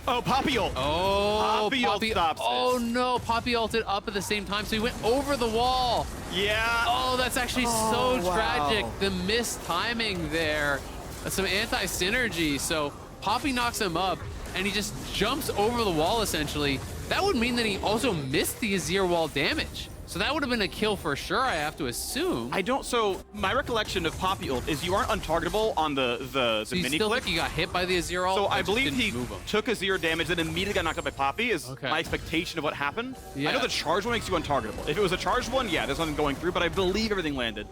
Oh, Poppy ult. Oh, Poppy ult stops Oh no, Poppy ulted up at the same time, so he went over the wall. Yeah. Oh, that's actually so tragic. The missed timing there. That's some anti-synergy. So Poppy knocks him up, and he just jumps over the wall, essentially. That would mean that he also missed the Azir wall damage. So that would have been a kill for sure, I have to assume. So my recollection of Poppy ult is you aren't untargetable on the mini still click. Think he got hit by the Azir ult? So I believe he took Azir damage and immediately got knocked up by Poppy is Okay. my expectation of what happened. Yeah. I know the charged one makes you untargetable. If it was a charged one, yeah, there's nothing going through, but I believe everything landed.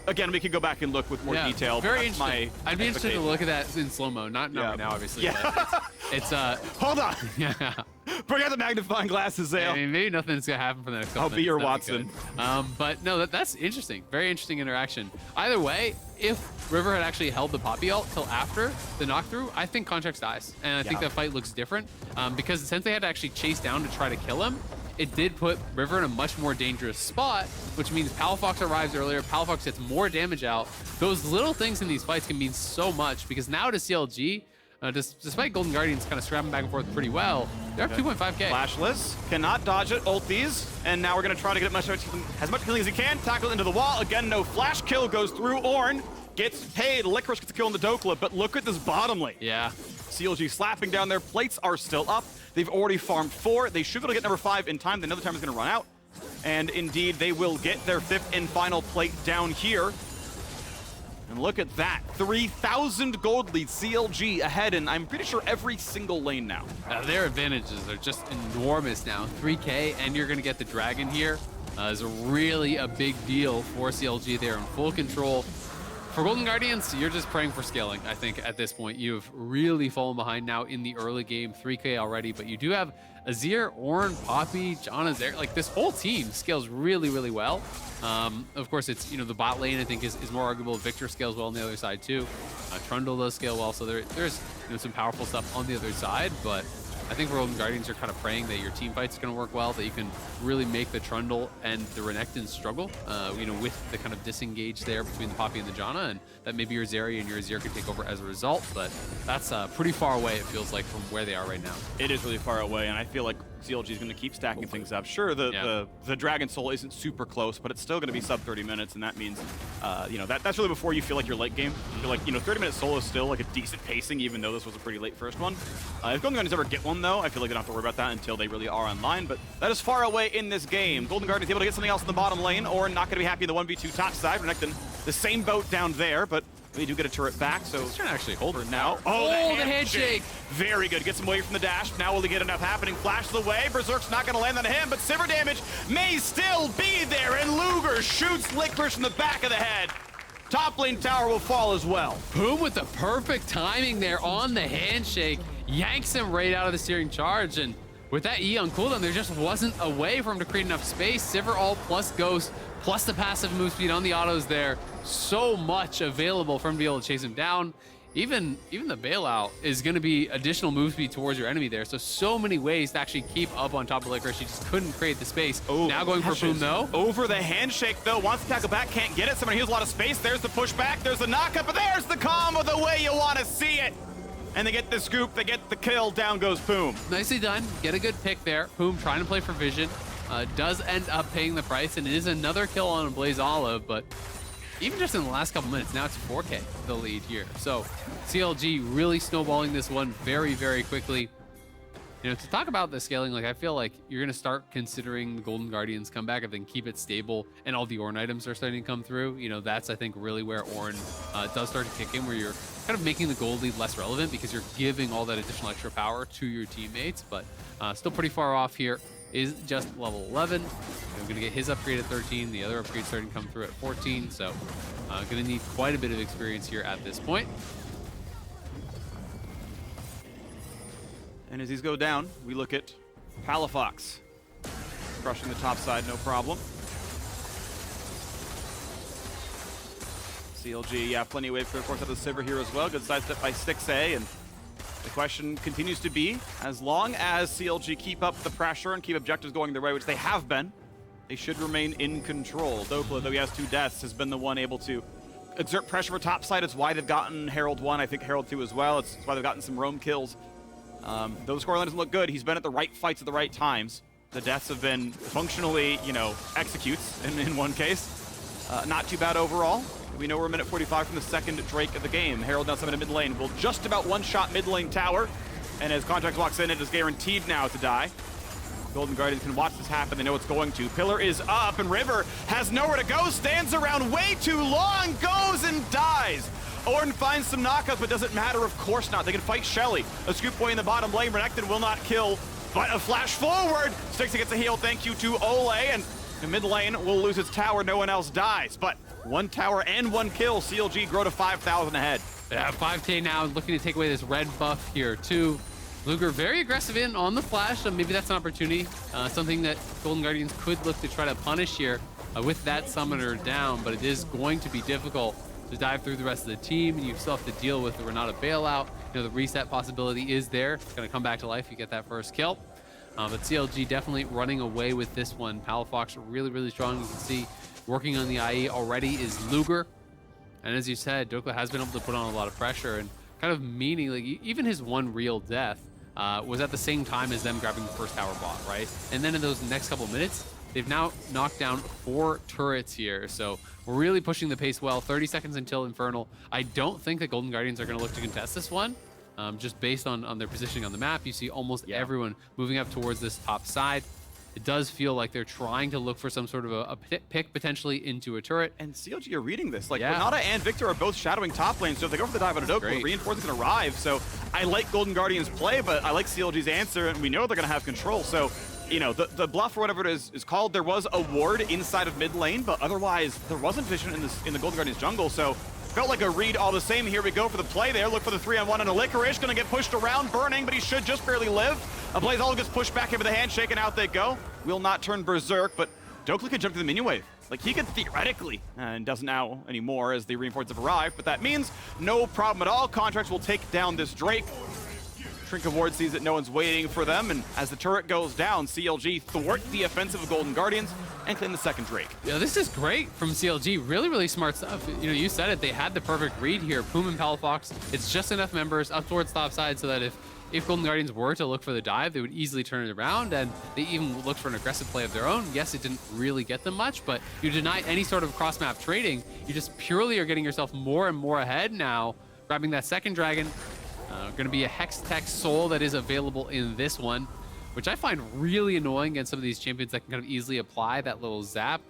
Again, we could go back and look with more detail. Very That's interesting. my I'd be interested to look at that in slow-mo. Not right now, obviously. Yeah. But it's hold on. Yeah. Bring out the magnifying glasses, Azael. I mean, maybe nothing's gonna happen for the next couple I'll be your minutes. Watson. But no, that's interesting. Very interesting interaction. Either way, if River had actually held the Poppy ult till after the knockthrough, I think Contractz dies. And I think that fight looks different because since they had to actually chase down to try to kill him, it did put River in a much more dangerous spot, which means Palafox arrives earlier. Palafox gets more damage out. Those little things in these fights can mean so much because now to CLG, despite Golden Guardians kind of scrapping back and forth pretty well, they're up 2.5k. Flashless, cannot dodge it, ulties, and now we're going to try to get as much healing as he can, tackle it into the wall. Again, no flash kill goes through. Ornn gets paid. Licorice gets a kill on the Dhokla, but look at this bottom lane. Yeah. CLG slapping down their plates are still up. They've already farmed 4. They should be able to get number 5 in time. They know the time is going to run out. And indeed, they will get their 5th and final plate down here. And look at that. 3,000 gold lead. CLG ahead, and I'm pretty sure every single lane now. Their advantages are just enormous now. 3k, and you're going to get the dragon here. Is really a big deal for CLG. They're in full control. For Golden Guardians, you're just praying for scaling, I think, at this point. You've really fallen behind now in the early game, 3k already, but you do have Azir, Ornn, Poppy, Janna, Zeri. Like, this whole team scales really, really well. Of course, it's, you know, the bot lane, I think, is more arguable. Viktor scales well on the other side, too. Trundle does scale well, so there's you know, some powerful stuff on the other side, but I think for Golden Guardians, you're kind of praying that your team fight's going to work well, that you can really make the Trundle and the Renekton struggle, you know, with the kind of disengage there between the Poppy and the Janna, and that maybe your Zeri and your Azir can take over as a result, but that's pretty far away, it feels like, from where they are right now. It is really far away, and I feel like CLG is going to keep stacking things up. Sure, the Dragon Soul isn't super close, but it's still going to be sub 30 minutes, and that means, you know, that's really before you feel like you're late game. You feel like, you know, 30-minute Soul is still like a decent pacing, even though this was a pretty late first one. If Golden Guardians ever get one, though, I feel like they don't have to worry about that until they really are online, but that is far away in this game. Golden Guardians able to get something else in the bottom lane, or not going to be happy in the 1v2 top side. Renekton the same boat down there, but we do get a turret back, so he's trying to actually hold for it now. Oh, the handshake. Very good. Gets him away from the dash. Now will he get enough happening? Flash the way. Berserk's not going to land on him, but Sivir damage may still be there, and Luger shoots Licorice in the back of the head. Top lane tower will fall as well. Poome with the perfect timing there on the handshake. Yanks him right out of the steering charge, and with that E on cooldown, there just wasn't a way for him to create enough space. Sivir ult plus Ghost, plus the passive move speed on the autos there. So much available for him to be able to chase him down. Even the bailout is going to be additional move speed towards your enemy there. So many ways to actually keep up on top of Licorice. She just couldn't create the space. Oh, now going for Poome though. Over the handshake though, wants to tackle back, can't get it. Someone heals a lot of space. There's the pushback, there's the knockup, but there's the combo the way you want to see it. And they get the scoop, they get the kill, down goes Poome. Nicely done, get a good pick there. Poome trying to play for vision. Does end up paying the price, and it is another kill on Ablazeolive, but even just in the last couple minutes, now it's 4K the lead here. So CLG really snowballing this one very, very quickly. You know, to talk about the scaling, like I feel like you're going to start considering the Golden Guardians comeback if they can keep it stable and all the Ornn items are starting to come through. You know, that's I think really where Ornn does start to kick in, where you're kind of making the gold lead less relevant because you're giving all that additional extra power to your teammates, but still pretty far off here. Is just level 11. I'm going to get his upgrade at 13. The other upgrade starting to come through at 14. So going to need quite a bit of experience here at this point. And as these go down, we look at Palafox. Crushing the top side, no problem. CLG, yeah, plenty of wave clear, of course, out of the Sivir here as well. Good sidestep by Stixxay, and the question continues to be, as long as CLG keep up the pressure and keep objectives going their way, which they have been, they should remain in control. Dhokla, though he has 2 deaths, has been the one able to exert pressure for top side. It's why they've gotten Herald 1, I think Herald 2 as well. It's why they've gotten some roam kills. Though the scoreline doesn't look good, he's been at the right fights at the right times. The deaths have been functionally, you know, executes in one case. Not too bad overall. We know we're a minute 45 from the second Drake of the game. Herald now summoned in mid lane. Will just about one-shot mid lane tower. And as Contractz walks in, it is guaranteed now to die. Golden Guardians can watch this happen. They know it's going to. Pillar is up, and River has nowhere to go. Stands around way too long. Goes and dies. Ornn finds some knockouts, but doesn't matter. Of course not. They can fight Shelly. A scoop boy in the bottom lane. Renekton will not kill, but a flash forward. Stixxay gets a heal. Thank you to Olleh. And the mid lane will lose its tower. No one else dies. But 1 tower and 1 kill. CLG grow to 5,000 ahead. Yeah, 5K now, looking to take away this red buff here too. Luger very aggressive in on the flash, so maybe that's an opportunity. Something that Golden Guardians could look to try to punish here with that summoner down, but it is going to be difficult to dive through the rest of the team, and you still have to deal with the Renata bailout. You know, the reset possibility is there. It's going to come back to life. You get that first kill. But CLG definitely running away with this one. Palafox really, really strong. You can see working on the IE already is Luger. And as you said, Dhokla has been able to put on a lot of pressure, and kind of meaning, like, even his 1 real death was at the same time as them grabbing the first tower bot, right? And then in those next couple minutes, they've now knocked down 4 turrets here. So we're really pushing the pace well. 30 seconds until Infernal. I don't think that Golden Guardians are going to look to contest this one. Just based on their positioning on the map, you see almost everyone moving up towards this top side. It does feel like they're trying to look for some sort of a pick potentially into a turret. And CLG are reading this. Like, Renata and Viktor are both shadowing top lane, so if they go for the dive on a Dhokla, reinforcements can arrive. So I like Golden Guardians' play, but I like CLG's answer, and we know they're going to have control. So, you know, the bluff or whatever it is called, there was a ward inside of mid lane, but otherwise there wasn't vision in the Golden Guardians jungle. So felt like a read all the same. Here we go for the play there. Look for the 3-on-1 and a Licorice. Going to get pushed around, burning, but he should just barely live. Ablazeolive gets pushed back into the handshake, and out they go. Will not turn berserk, but Dhokla can jump to the minion wave. Like, he could theoretically, and doesn't now anymore as the reinforcements have arrived, but that means no problem at all. Contractz will take down this Drake. Trinket Ward sees that no one's waiting for them, and as the turret goes down, CLG thwart the offensive of Golden Guardians and claim the second Drake. Yeah, this is great from CLG. Really, really smart stuff. You know, you said it. They had the perfect read here. Poome and Palafox. It's just enough members up towards top side so that if Golden Guardians were to look for the dive, they would easily turn it around, and they even looked for an aggressive play of their own. Yes, it didn't really get them much, but you deny any sort of cross-map trading. You just purely are getting yourself more and more ahead now, grabbing that second dragon. Going to be a Hex Tech Soul that is available in this one. which I find really annoying against some of these champions that can kind of easily apply that little zap.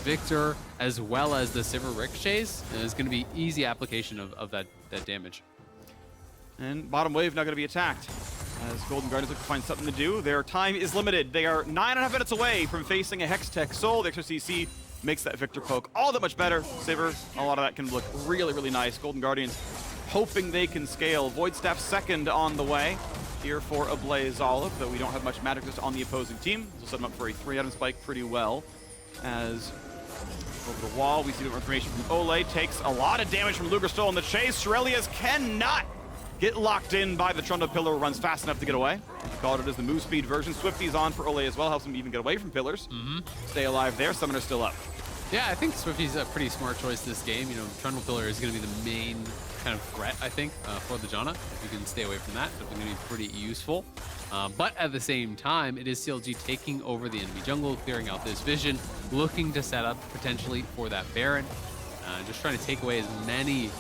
Viktor, as well as the Sivir ricochets, is going to be easy application of that damage. And bottom wave now going to be attacked. As Golden Guardians look to find something to do, their time is limited. They are 9.5 minutes away from facing a Hextech Soul. The XRCC makes that Viktor poke all that much better. Sivir, a lot of that can look really, really nice. Golden Guardians hoping they can scale. Void Staff second on the way here for Ablazeolive, though we don't have much magic just on the opposing team. This will set them up for a 3-item spike pretty well. As over the wall, we see the information from Olleh. Takes a lot of damage from Luger still in the chase. Shurelias cannot get locked in by the Trundle pillar, runs fast enough to get away. Called it as the move speed version. Swifty's on for Olleh as well, helps him even get away from pillars. Stay alive there, Summoner's still up. Yeah, I think Swifty's a pretty smart choice this game. You know, Trundle pillar is going to be the main kind of threat, I think, for the Janna. If you can stay away from that, it's going to be pretty useful. But at the same time, it is CLG taking over the enemy jungle, clearing out this vision, looking to set up potentially for that Baron. Just trying to take away as many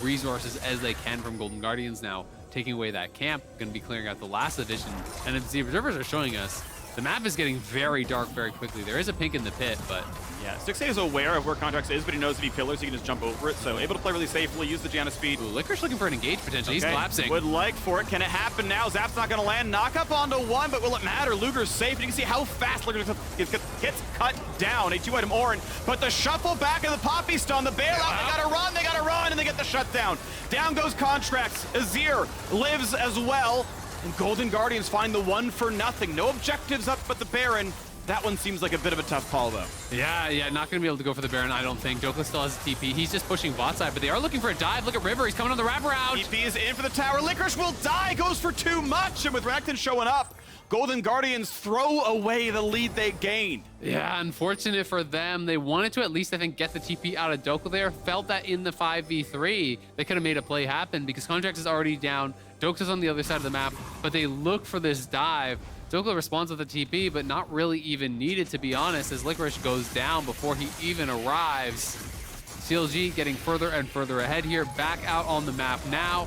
resources as they can from Golden Guardians now, taking away that camp, going to be clearing out the last division. And as the observers are showing us, the map is getting very dark very quickly. There is a pink in the pit, but... Yeah, Stixxay is aware of where Contractz is, but he knows if he pillars, he can just jump over it. So able to play really safely, use the Janna speed. Ooh, Licorice looking for an engage potentially. Okay. He's collapsing. Would like for it. Can it happen now? Zap's not going to land. Knock up onto one, but will it matter? Luger's safe. And you can see how fast Luger gets cut down. A 2-item Ornn, but the shuffle back of the Poppy Stun, the bailout. They gotta run, and they get the shutdown. Down goes Contractz. Azir lives as well. And Golden Guardians find the 1 for nothing. No objectives up but the Baron. That one seems like a bit of a tough call, though. Yeah, not going to be able to go for the Baron, I don't think. Dhokla still has a TP. He's just pushing bot side, but they are looking for a dive. Look at River. He's coming on the wraparound. TP is in for the tower. Licorice will die. Goes for too much. And with Renekton showing up, Golden Guardians throw away the lead they gained. Yeah, unfortunate for them. They wanted to at least, I think, get the TP out of Dhokla there. Felt that in the 5v3, they could have made a play happen because Contractz is already down. Dhokla's on the other side of the map, but they look for this dive. Dhokla responds with a TP, but not really even needed, to be honest, as Licorice goes down before he even arrives. CLG getting further and further ahead here, back out on the map now.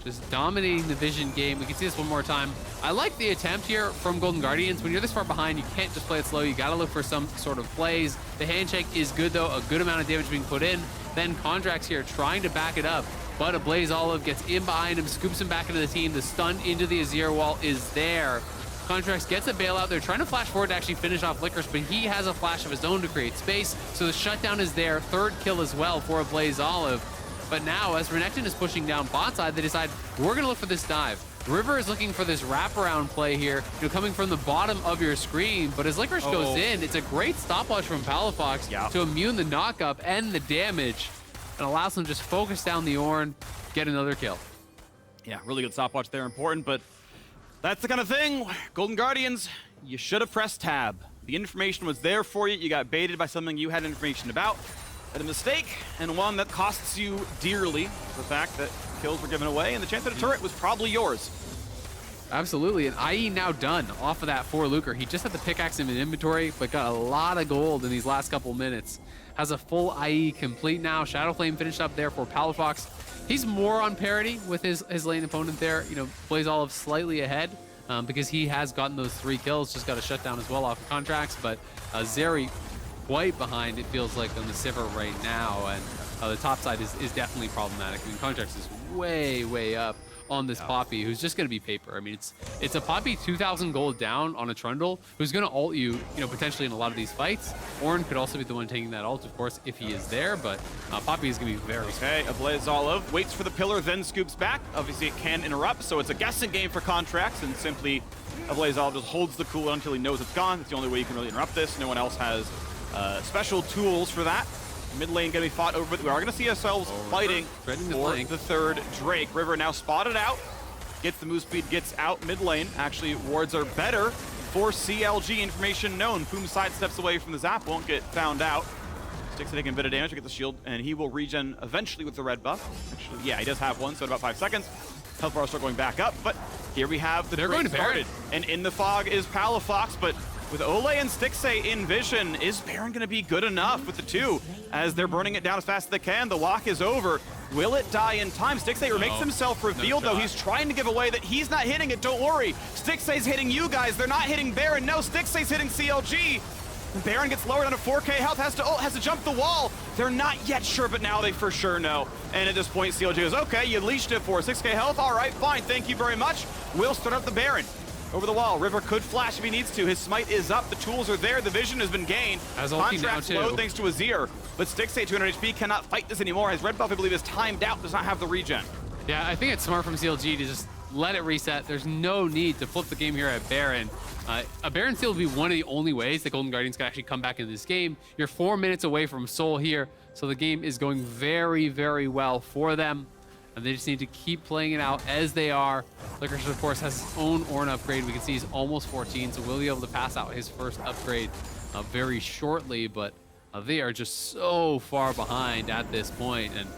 Just dominating the vision game. We can see this one more time. I like the attempt here from Golden Guardians. When you're this far behind, you can't just play it slow. You gotta look for some sort of plays. The handshake is good though, a good amount of damage being put in. Then Contractz here trying to back it up, but Ablazeolive gets in behind him, scoops him back into the team. The stun into the Azir wall is there. Contractz gets a bailout. They're trying to flash forward to actually finish off Licorice, but he has a flash of his own to create space. So the shutdown is there. Third kill as well for Ablazeolive. But now, as Renekton is pushing down bot side, they decide, we're going to look for this dive. River is looking for this wraparound play here, coming from the bottom of your screen. But as Licorice goes in, it's a great stopwatch from Palafox to immune the knockup and the damage, and allows them to just focus down the Ornn, get another kill. Yeah, really good stopwatch there, important, but that's the kind of thing. Golden Guardians, you should have pressed tab. The information was there for you. You got baited by something you had information about. A mistake, and one that costs you dearly. The fact that kills were given away, and the chance at a turret was probably yours. Absolutely, and IE now done off of that for Luger. He just had the pickaxe in his inventory, but got a lot of gold in these last couple minutes. Has a full IE complete now. Shadow Flame finished up there for Palafox. He's more on parity with his lane opponent there. Ablazeolive slightly ahead because he has gotten those 3 kills. Just got a shutdown as well off of Contractz, but Zeri quite behind, it feels like, on the Sivir right now, and the top side is definitely problematic. I mean, Contractz is way up on this Poppy, who's just going to be paper. I mean, it's a Poppy 2,000 gold down on a Trundle, who's going to ult you, potentially in a lot of these fights. Ornn could also be the one taking that ult, of course, if he is there, but Poppy is going to be very strong. Okay, Ablazeolive waits for the pillar, then scoops back. Obviously, it can interrupt, so it's a guessing game for Contractz, and simply Ablazeolive just holds the cooldown until he knows it's gone. It's the only way you can really interrupt this. No one else has special tools for that. Mid lane gonna be fought over, but we are gonna see ourselves fighting for the third Drake. River now spotted out, gets the move speed, gets out mid lane. Actually, wards are better for CLG, information known. Poome sidesteps away from the zap, won't get found out. Stixxay taking a bit of damage to get the shield, and he will regen eventually with the red buff. Actually, yeah, he does have one, so in about 5 seconds. Health bars start going back up, but here we have the Drake started. And in the fog is Palafox, but With Olleh and Stixxay in vision, is Baron going to be good enough with the two as they're burning it down as fast as they can? The walk is over. Will it die in time? Stixxay makes himself revealed, though. He's trying to give away that he's not hitting it. Don't worry. Stixxay's hitting you guys. They're not hitting Baron. No, Stixxay's hitting CLG. Baron gets lowered down to 4K health, has to jump the wall. They're not yet sure, but now they for sure know. And at this point, CLG is, okay, you leashed it for 6K health. All right, fine, thank you very much. We'll start up the Baron. Over the wall, River could flash if he needs to. His smite is up, the tools are there, the vision has been gained. Contractz low thanks to Azir, but Stixxay 200 HP cannot fight this anymore. His red buff, I believe, is timed out, does not have the regen. Yeah, I think it's smart from CLG to just let it reset. There's no need to flip the game here at Baron. A Baron steal would be one of the only ways that Golden Guardians can actually come back into this game. You're 4 minutes away from Soul here, so the game is going very, very well for them. And they just need to keep playing it out as they are. Licorice, of course, has his own Ornn upgrade. We can see he's almost 14, so will be able to pass out his first upgrade very shortly, but they are just so far behind at this point. And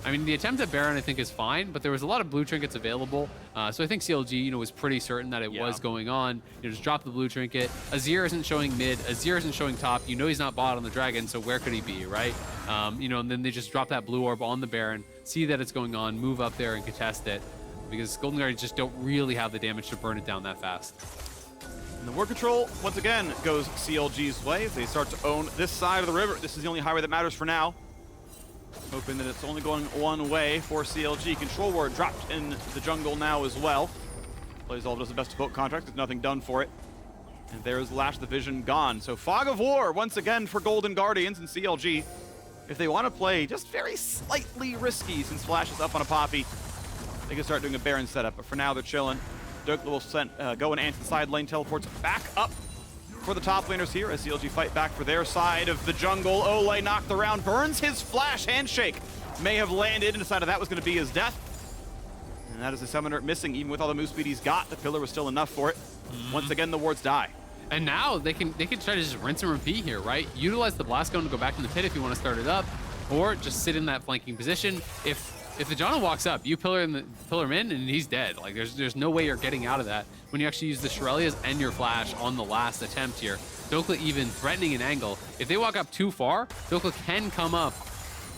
I mean, the attempt at Baron, I think, is fine, but there was a lot of blue trinkets available. So I think CLG, was pretty certain that it was going on. Just drop the blue trinket. Azir isn't showing mid. Azir isn't showing top. He's not bot on the dragon, so where could he be, right? And then they just drop that blue orb on the Baron, see that it's going on, move up there and contest it, because Golden Guardians just don't really have the damage to burn it down that fast. And the war control, once again, goes CLG's way as they start to own this side of the river. This is the only highway that matters for now. Hoping that it's only going one way for CLG. Control ward dropped in the jungle now as well. Ablazeolive does the best to both Contractz, there's nothing done for it. And there's Lash the Vision gone. So Fog of War once again for Golden Guardians and CLG. If they want to play just very slightly risky, since Flash is up on a Poppy, they can start doing a Baron setup. But for now, they're chilling. Dhokla will go and ant the side lane, teleports back up for the top laners here as CLG fight back for their side of the jungle. Olleh knocked around, burns his flash handshake. May have landed and decided that was going to be his death. And that is a summoner missing, even with all the move speed he's got. The pillar was still enough for it. Once again, the wards die. And now they can try to just rinse and repeat here, right? Utilize the blast cone to go back in the pit if you want to start it up, or just sit in that flanking position. If the Janna walks up, you pillar him in, and he's dead. Like there's no way you're getting out of that when you actually use the Shurelya's and your flash on the last attempt here. Dhokla even threatening an angle. If they walk up too far, Dhokla can come up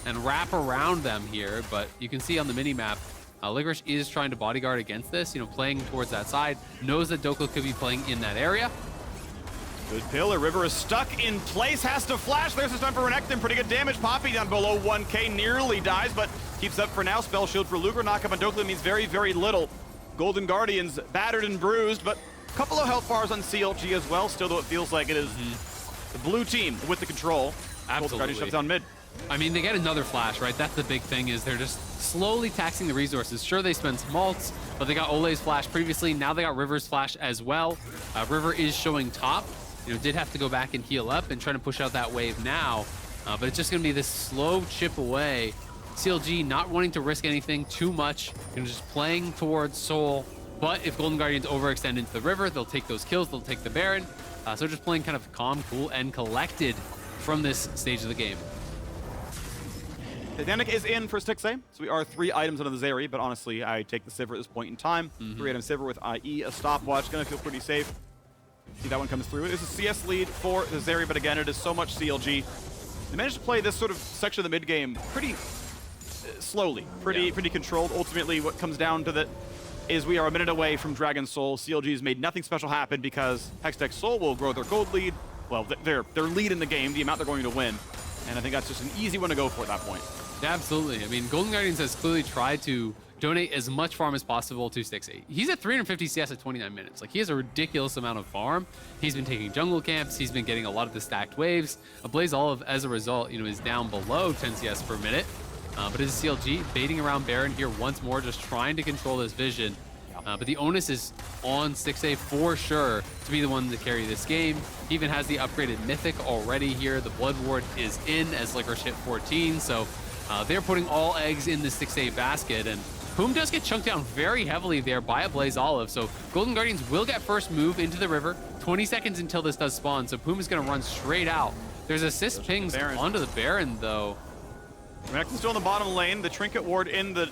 and wrap around them here. But you can see on the mini map, Licorice is trying to bodyguard against this. Playing towards that side, knows that Dhokla could be playing in that area. Good pillar. River is stuck in place, has to flash. There's a stun for Renekton. Pretty good damage. Poppy down below 1K, nearly dies, but keeps up for now. Spell shield for Luger. Knock up on Dhokla means very, very little. Golden Guardians battered and bruised, but a couple of health bars on CLG as well. Still, though, it feels like it is the blue team with the control. Absolutely. Golden Guardians shuts down mid. I mean, they get another flash, right? That's the big thing, is they're just slowly taxing the resources. Sure, they spend some ults, but they got Olleh's flash previously. Now they got River's flash as well. River is showing top. Did have to go back and heal up and try to push out that wave now. But it's just going to be this slow chip away. CLG not wanting to risk anything too much, just playing towards Soul. But if Golden Guardians overextend into the river, they'll take those kills, they'll take the Baron. So just playing kind of calm, cool, and collected from this stage of the game. Titanic is in for Stixxay, so we are 3 items under the Zeri, but honestly, I take the Sivir at this point in time. 3-item Sivir with IE, a stopwatch, gonna feel pretty safe. See that one comes through. It is a CS lead for the Zeri, but again, it is so much CLG. They managed to play this sort of section of the mid game pretty slowly, pretty controlled. Ultimately, what comes down to that is we are a minute away from Dragon Soul. CLG has made nothing special happen because Hextech Soul will grow their gold lead. Well, their lead in the game, the amount they're going to win. And I think that's just an easy one to go for at that point. Yeah, absolutely. I mean, Golden Guardians has clearly tried to donate as much farm as possible to Stixxay. He's at 350 CS at 29 minutes. Like, he has a ridiculous amount of farm. He's been taking jungle camps. He's been getting a lot of the stacked waves. Ablazeolive, as a result, is down below 10 CS per minute. But it is CLG baiting around Baron here once more, just trying to control this vision. But the onus is on Stixxay for sure to be the one to carry this game. He even has the upgraded Mythic already here. The Blood Ward is in as Licorice hit 14. So they're putting all eggs in the Stixxay basket. And Poome does get chunked down very heavily there by Ablazeolive. So Golden Guardians will get first move into the river. 20 seconds until this does spawn. So Poome is going to run straight out. There's assist pings onto the Baron, though. Renekton's still in the bottom lane. The Trinket Ward in the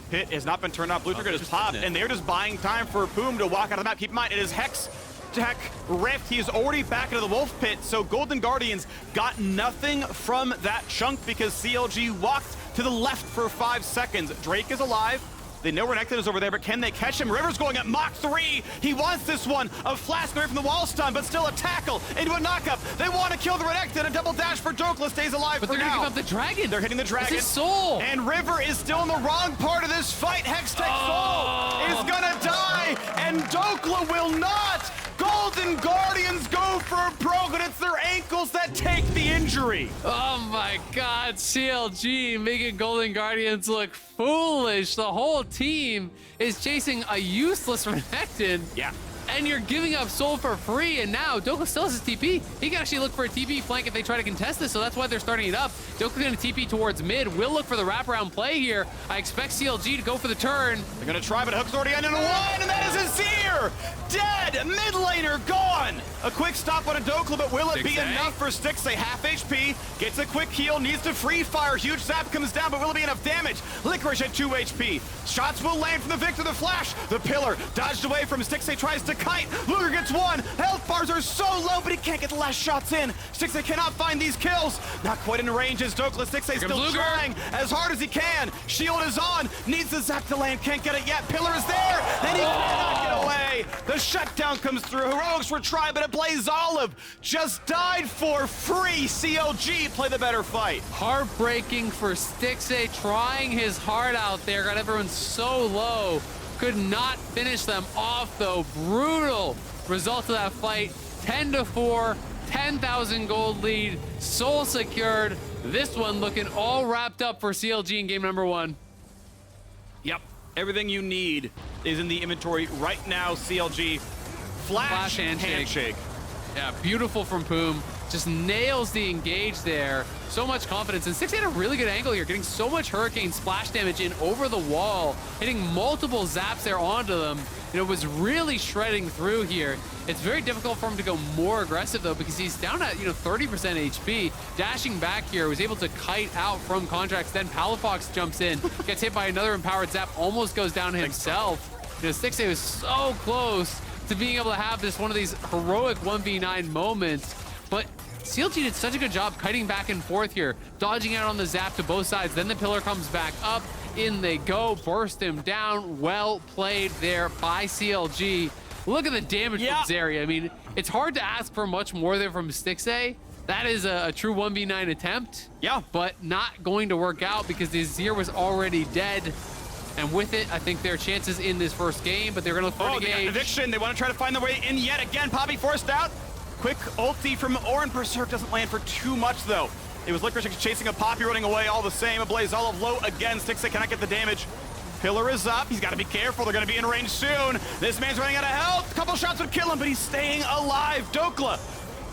pit has not been turned off. Blue Trinket is popped, and they're just buying time for Poome to walk out of the map. Keep in mind, it is Hex tech rift. He is already back into the wolf pit, so Golden Guardians got nothing from that chunk because CLG walked to the left for 5 seconds. Drake is alive. They know Renekton is over there, but can they catch him? River's going at Mach 3. He wants this one. A flash away from the wall stun, but still a tackle into a knockup. They want to kill the Renekton. A double dash for Dhokla stays alive but for now. now. But they're gonna give up the dragon. They're hitting the dragon. It's his soul. And River is still in the wrong part of this fight. Hextech Soul is gonna die, and Dhokla will not. Golden Guardians go for a broke, and it's their ankles that take the injury. Oh my God, CLG making Golden Guardians look foolish. The whole team is chasing a useless Renekton. Yeah. And you're giving up Soul for free, and now Dhokla still has his TP. He can actually look for a TP flank if they try to contest this, so that's why they're starting it up. Dhokla gonna TP towards mid. Will look for the wraparound play here. I expect CLG to go for the turn. They're gonna try, but Hook's already ended in one, and that is Azir! Dead! Mid laner gone! A quick stop on a Dhokla, but will it be enough for Stixxay? Half HP, gets a quick heal, needs to free fire. Huge zap comes down, but will it be enough damage? Licorice at 2 HP. Shots will land from the Viktor, the flash. The pillar dodged away from Stixxay, tries to kite. Luger gets one. Health bars are so low, but he can't get the last shots in. Stixxay cannot find these kills. Not quite in range as Dhokla. Stixxay still trying as hard as he can. Shield is on. Needs the zap to land. Can't get it yet. Pillar is there, and he cannot get away. The shutdown comes through. Heroics were tried, but Ablazeolive just died for free. CLG play the better fight. Heartbreaking for Stixxay, trying his heart out there. Got everyone so low. Could not finish them off though. Brutal result of that fight. 10-4, 10,000 gold lead, soul secured. This one looking all wrapped up for CLG in game number 1. Yep, everything you need is in the inventory right now. CLG, flash handshake. Yeah, beautiful from Poome. Just nails the engage there. So much confidence. And Stixxay had a really good angle here, getting so much hurricane splash damage in over the wall, hitting multiple zaps there onto them. You know, was really shredding through here. It's very difficult for him to go more aggressive though, because he's down at 30% HP. Dashing back here, was able to kite out from Contractz. Then Palafox jumps in, gets hit by another empowered zap, almost goes down himself. You know, Stixxay was so close to being able to have this one of these heroic 1v9 moments, but CLG did such a good job kiting back and forth here, dodging out on the zap to both sides. Then the pillar comes back up, in they go, burst him down. Well played there by CLG. Look at the damage from Zeri. I mean, it's hard to ask for much more there from Stixxay. That is a true 1v9 attempt. Yeah. But not going to work out because the Azir was already dead. And with it, I think their chances in this first game, but they're going to look for an engage. They got eviction. They want to try to find their way in yet again. Poppy forced out. Quick ulti from Ornn. Berserk doesn't land for too much, though. It was Licorice chasing a Poppy, running away all the same. Ablazeolive low again. Stixxay cannot get the damage. Pillar is up. He's got to be careful. They're going to be in range soon. This man's running out of health. A couple shots would kill him, but he's staying alive. Dhokla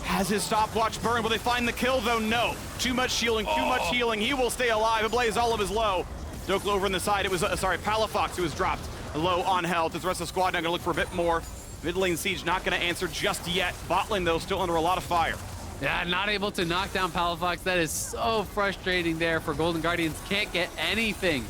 has his stopwatch burn. Will they find the kill, though? No. Too much shielding, too much healing. He will stay alive. Ablazeolive is low. Dhokla over on the side. It was, Palafox who was dropped low on health. The rest of the squad now going to look for a bit more. Mid lane siege not going to answer just yet. Bot lane, though, still under a lot of fire. Yeah, not able to knock down Palafox. That is so frustrating there for Golden Guardians. Can't get anything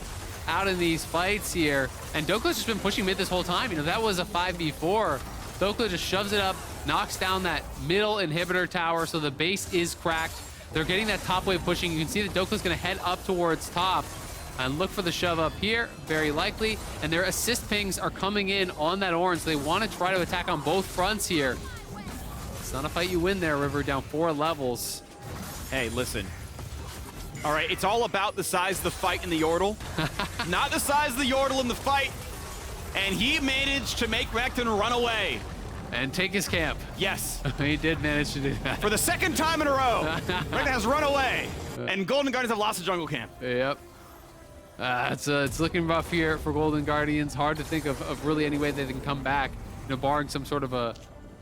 out in these fights here. And Dhokla's just been pushing mid this whole time. You know, that was a 5v4. Dhokla just shoves it up, knocks down that middle inhibitor tower, so the base is cracked. They're getting that top wave pushing. You can see that Dhokla's going to head up towards top and look for the shove up here, very likely. And their assist pings are coming in on that Ornn, so they want to try to attack on both fronts here. It's not a fight you win there, River, down 4 levels. Hey, listen. All right, it's all about the size of the fight in the Yordle, not the size of the Yordle in the fight. And he managed to make Renekton run away. And take his camp. Yes. He did manage to do that. For the second time in a row, Renekton has run away. And Golden Guardians have lost the jungle camp. Yep. It's looking rough here for Golden Guardians. Hard to think of really any way they can come back, you know, barring some sort of a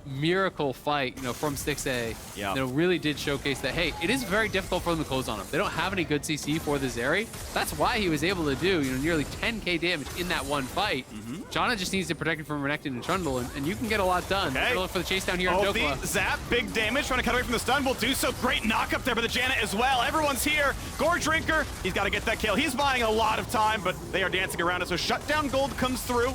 miracle fight, you know, from Stixxay. Yeah. You know, really did showcase that, hey, it is very difficult for them to close on him. They don't have any good CC for the Zeri. That's why he was able to do, you know, nearly 10k damage in that one fight. Janna just needs to protect him from Renekton and Trundle, and you can get a lot done. Okay. Look for the chase down here in Dhokla. Zap, big damage, trying to cut away from the stun. Will do so. Great knock up there by the Janna as well. Everyone's here. Gore Drinker, he's got to get that kill. He's buying a lot of time, but they are dancing around it. So shutdown gold comes through.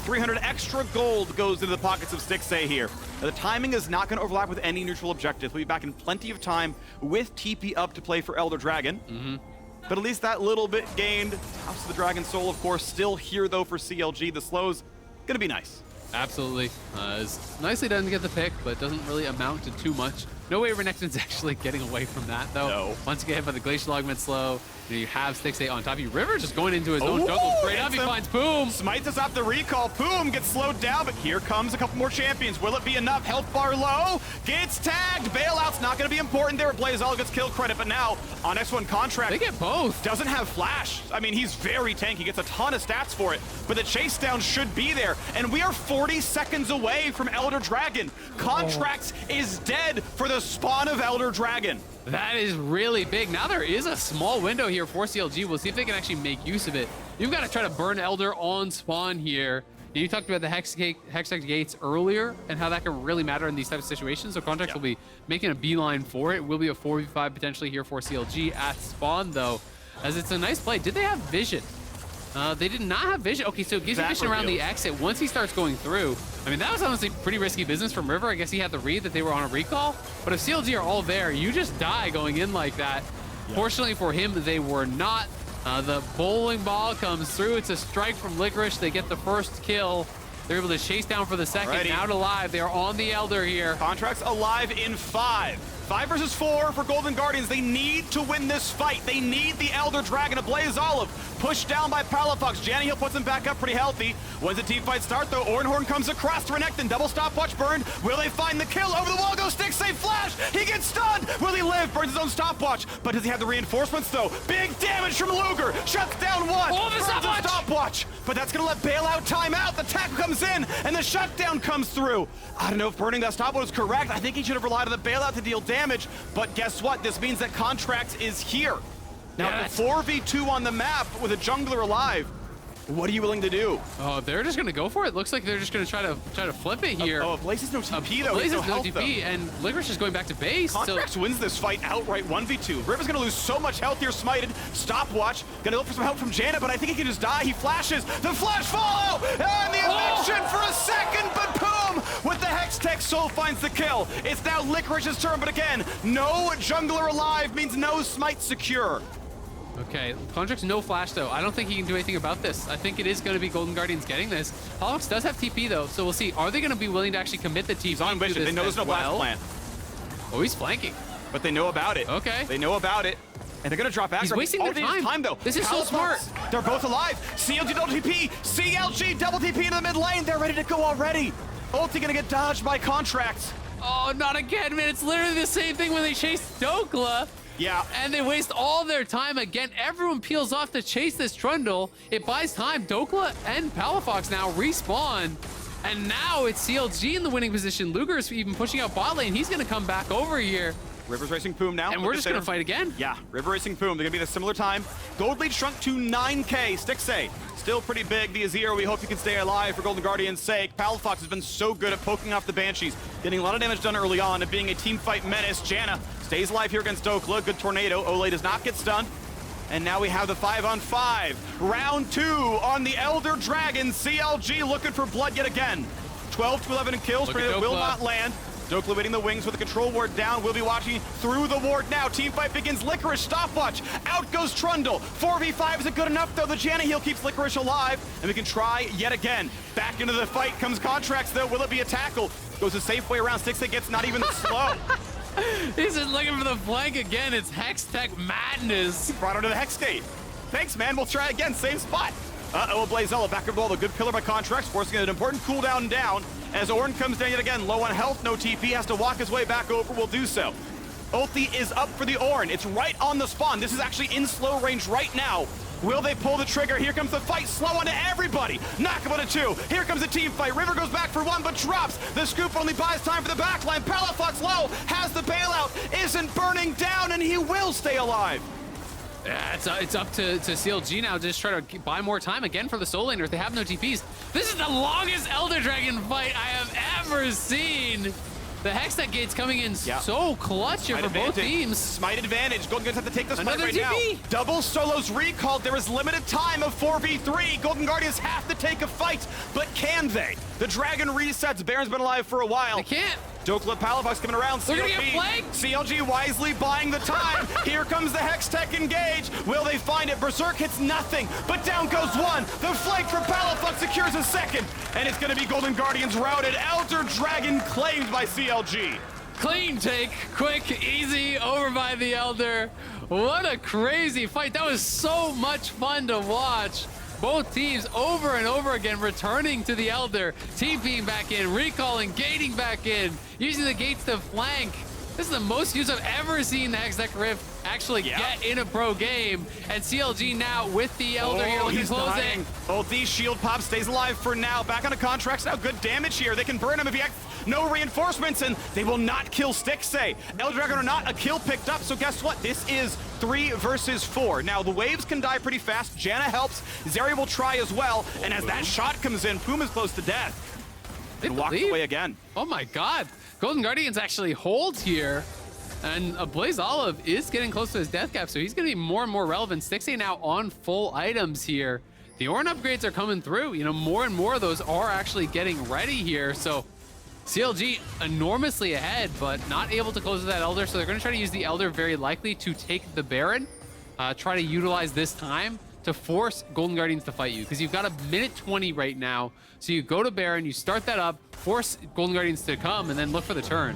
300 extra gold goes into the pockets of Stixxay here. Now, the timing is not going to overlap with any neutral objectives. We'll be back in plenty of time with TP up to play for Elder Dragon. But at least that little bit gained. House of the Dragon Soul, of course, still here, though, for CLG. The slow's going to be nice. Absolutely. It's nicely done to get the pick, but it doesn't really amount to too much. No way Renekton's actually getting away from that, though. No. Once again, by the Glacial Augment slow, you have Stixxay on top of you. River just going into his own jungle. Straight up, he finds Poome. Smites us off the recall. Poome gets slowed down, but here comes a couple more champions. Will it be enough? Health bar low. Gets tagged. Bailout's not going to be important there. Ablazeolive gets kill credit, but now on X1 Contractz. They get both. Doesn't have flash. I mean, he's very tanky. Gets a ton of stats for it, but the chase down should be there. And we are 40 seconds away from Elder Dragon. Contractz is dead for the spawn of Elder Dragon. That is really big. Now there is a small window here for CLG. We'll see if they can actually make use of it. You've got to try to burn Elder on spawn here. You talked about the Hextech gates earlier and how that can really matter in these types of situations. So Contractz will be making a beeline for it. It will be a 4v5 potentially here for CLG at spawn, though, as it's a nice play. Did they have vision? They did not have vision. Okay, so it gives you vision around the exit once he starts going through. I mean, that was honestly pretty risky business from River. I guess he had the read that they were on a recall. But if CLG are all there, you just die going in like that. Yep. Fortunately for him, they were not. The bowling ball comes through. It's a strike from Licorice. They get the first kill. They're able to chase down for the second. Alrighty. Now to live. They are on the Elder here. Contractz alive in 5. 5 versus 4 for Golden Guardians. They need to win this fight. They need the Elder Dragon. Ablazeolive pushed down by Palafox. Janna Heal puts him back up pretty healthy. When's the team fight start, though? Ornn comes across to Renekton. Double stopwatch burn. Will they find the kill? Over the wall goes Stixxay. Flash. He gets stunned. Will he live? Burns his own stopwatch. But does he have the reinforcements, though? Big damage from Luger. Shuts down one. Oh, the stopwatch. But that's going to let Bailout time out. The tackle comes in, and the shutdown comes through. I don't know if burning that stopwatch was correct. I think he should have relied on the Bailout to deal damage. But guess what? This means that Contractz is here. Now, the 4v2 on the map with a jungler alive. What are you willing to do? Oh, they're just gonna go for it. Looks like they're just gonna try to flip it here. Ablaze has no TP though. Ablaze has no TP, and Licorice is going back to base. Contractz wins this fight outright 1v2. River's gonna lose so much health here, smited. Stopwatch, gonna look for some help from Janna, but I think he can just die. He flashes, the flash follow, and the eviction for a second, but Poome with the Hextech Soul finds the kill. It's now Licorice's turn, but again, no jungler alive means no smite secure. Okay, Contractz no flash though. I don't think he can do anything about this. I think it is going to be Golden Guardians getting this. Palafox does have TP though, so we'll see. Are they going to be willing to actually commit the TP? He's on Vision. They know there's no blast plan. Oh, he's flanking. But they know about it. Okay. They know about it. And they're going to drop back. He's wasting their time. Though. This is so smart. They're both alive. CLG double TP. CLG double TP into the mid lane. They're ready to go already. Ulti going to get dodged by Contractz. Oh, not again, man. It's literally the same thing when they chased Dhokla. Yeah. And they waste all their time again. Everyone peels off to chase this Trundle. It buys time. Dhokla and Palafox now respawn. And now it's CLG in the winning position. Luger is even pushing out bot lane. He's going to come back over here. River's racing Poome now. And we're just going to fight again. Yeah, River racing Poome. They're going to be at a similar time. Gold lead shrunk to 9K. Stixxay still pretty big. The Azir, we hope you can stay alive for Golden Guardian's sake. Palafox has been so good at poking off the Banshees, getting a lot of damage done early on and being a team fight menace. Janna stays alive here against Dhokla. Good tornado. Olleh does not get stunned. And now we have the 5-on-5. Round 2 on the Elder Dragon. CLG looking for blood yet again. 12 to 11 in kills. Will not land. Dhokla waiting the wings with the control ward down. We'll be watching through the ward now. Team fight begins. Licorice stopwatch. Out goes Trundle. 4v5 isn't good enough though. The Janna Heal keeps Licorice alive. And we can try yet again. Back into the fight comes Contractz though. Will it be a tackle? Goes a safe way around. Stixxay gets not even slow. He's just looking for the flank again. It's Hextech madness. Brought her to the Hex Gate. Thanks, man. We'll try again. Same spot. Ablazeolive back of the ball. The good pillar by Contractz, forcing an important cooldown down. As Ornn comes down yet again, low on health, no TP, has to walk his way back over, will do so. Ulti is up for the Ornn. It's right on the spawn. This is actually in slow range right now. Will they pull the trigger? Here comes the fight, slow onto everybody. Knock him on a 2. Here comes a team fight. River goes back for 1, but drops. The scoop only buys time for the backline. Palafox low, has the bailout, isn't burning down, and he will stay alive. Yeah, it's up to CLG now to just try to buy more time again for the soul laner if they have no TPs. This is the longest Elder Dragon fight I have ever seen. The Hextech gate's coming in so clutch here for both teams. Smite advantage. Golden Guardians have to take this fight Another right TP. now. Double solos recalled. There is limited time of 4v3. Golden Guardians have to take a fight, but can they? The dragon resets. Baron's been alive for a while. They can't. Dhokla, Palafox coming around. They're gonna get flanked. CLG wisely buying the time. Here comes the Hextech engage. Will they find it? Berserk hits nothing, but down goes one. The flank for Palafox secures a second, and it's gonna be Golden Guardians routed. Elder Dragon claimed by CLG. Clean take, quick, easy, over by the Elder. What a crazy fight. That was so much fun to watch. Both teams over and over again returning to the Elder, TPing back in, recalling, gating back in, using the gates to flank. This is the most use I've ever seen the Hextech Rift actually get in a pro game. And CLG now with the Elder here looking closing. Ulti shield pop stays alive for now. Back on the Contractz now. Good damage here. They can burn him if he acts. No reinforcements, and they will not kill Stixxay. Elder Dragon or not, a kill picked up. So guess what? This is 3 versus 4. Now the waves can die pretty fast. Janna helps. Zeri will try as well. And as that shot comes in, Poome is close to death. And walks away again. Oh my God. Golden Guardians actually hold here. And Ablazeolive is getting close to his death cap, so he's going to be more and more relevant. Stixxay now on full items here. The Ornn upgrades are coming through. You know, more and more of those are actually getting ready here. So CLG enormously ahead, but not able to close with that Elder. So they're going to try to use the Elder very likely to take the Baron. Try to utilize this time to force Golden Guardians to fight you, because you've got a minute 20 right now. So you go to Baron, you start that up, force Golden Guardians to come, and then look for the turn.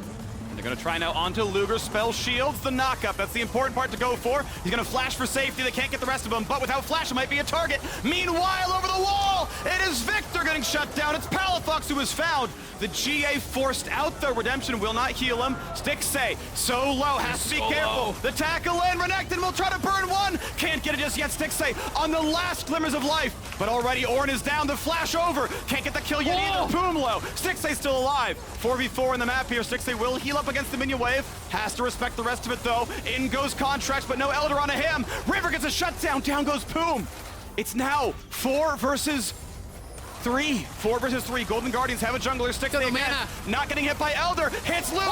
And they're going to try now onto Luger. Spell shields the knockup. That's the important part to go for. He's going to flash for safety. They can't get the rest of them, but without flash, it might be a target. Meanwhile, over the wall, it is Viktor getting shut down. It's Palafox who is found. The GA forced out the redemption, will not heal him. Stixxay, so low, has to be careful. The tackle in, Renekton will try to burn one. Can't get it just yet, Stixxay on the last glimmers of life. But already Ornn is down, the flash over. Can't get the kill yet either, Poome low. Stixxay still alive. 4v4 in the map here. Stixxay will heal up against the minion wave. Has to respect the rest of it though. In goes Contractz, but no Elder onto him. River gets a shutdown, down goes Poome. It's now 4 versus 3. 4 versus 3. Golden Guardians have a jungler. Stixxay again. Not getting hit by Elder. Hits Luger.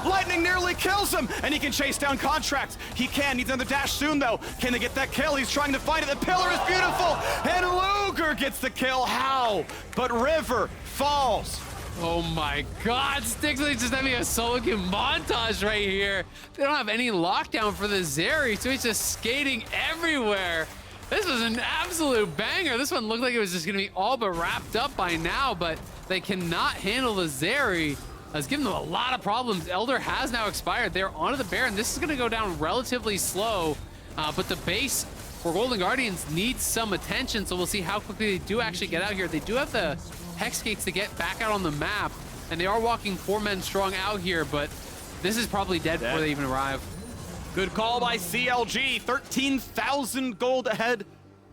Lightning nearly kills him. And he can chase down Contractz. He can. Needs another dash soon, though. Can they get that kill? He's trying to find it. The pillar is beautiful. And Luger gets the kill. How? But River falls. Oh my God, Stixxay just having a solo queue montage right here. They don't have any lockdown for the Zeri, so he's just skating everywhere. This was an absolute banger. This one looked like it was just gonna be all but wrapped up by now, but they cannot handle the Zeri. It's given them a lot of problems. Elder has now expired. They're onto the Baron. This is gonna go down relatively slow, but the base for Golden Guardians needs some attention, so we'll see how quickly they do actually get out here. They do have the Hex Gates to get back out on the map, and they are walking 4 men strong out here, but this is probably dead before they even arrive. Good call by CLG. 13,000 gold ahead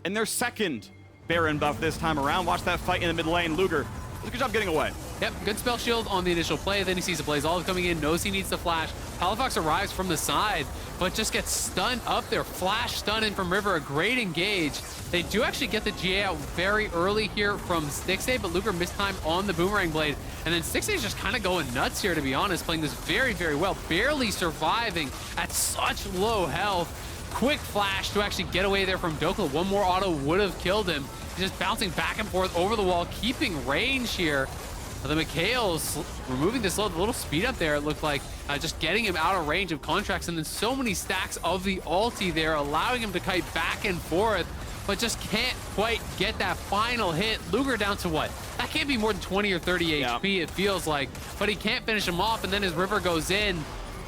in their second Baron buff this time around. Watch that fight in the mid lane. Luger does a good job getting away. Yep, good spell shield on the initial play. Then he sees Ablazeolive coming in, knows he needs to flash. Palafox arrives from the side, but just gets stunned up there. Flash stun in from River, a great engage. They do actually get the GA out very early here from Stixxay, but Luger missed time on the Boomerang Blade. And then Stixxay's just kind of going nuts here, to be honest, playing this very, very well. Barely surviving at such low health. Quick flash to actually get away there from Dhokla. One more auto would have killed him. He's just bouncing back and forth over the wall, keeping range here. The Mikhail's removing this little speed up there, it looked like, just getting him out of range of Contractz, and then so many stacks of the ulti there, allowing him to kite back and forth, but just can't quite get that final hit. Luger down to what? That can't be more than 20 or 30 HP, it feels like, but he can't finish him off, and then his River goes in.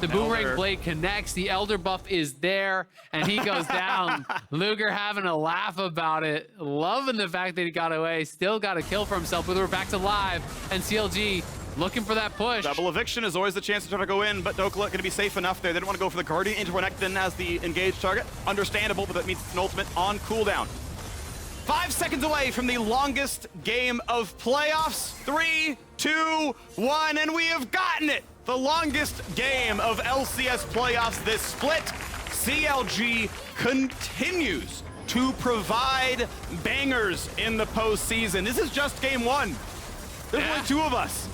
The Boomerang Blade connects, the Elder buff is there, and he goes down. Luger having a laugh about it, loving the fact that he got away, still got a kill for himself, but we're back to live, and CLG looking for that push. Double eviction is always the chance to try to go in, but Dhokla going to be safe enough there. They didn't want to go for the Guardian into Renekton as the engaged target. Understandable, but that means it's an ultimate on cooldown. 5 seconds away from the longest game of playoffs. 3, 2, 1, and we have gotten it. The longest game of LCS playoffs this split. CLG continues to provide bangers in the postseason. This is just game 1. There's only 2 of us.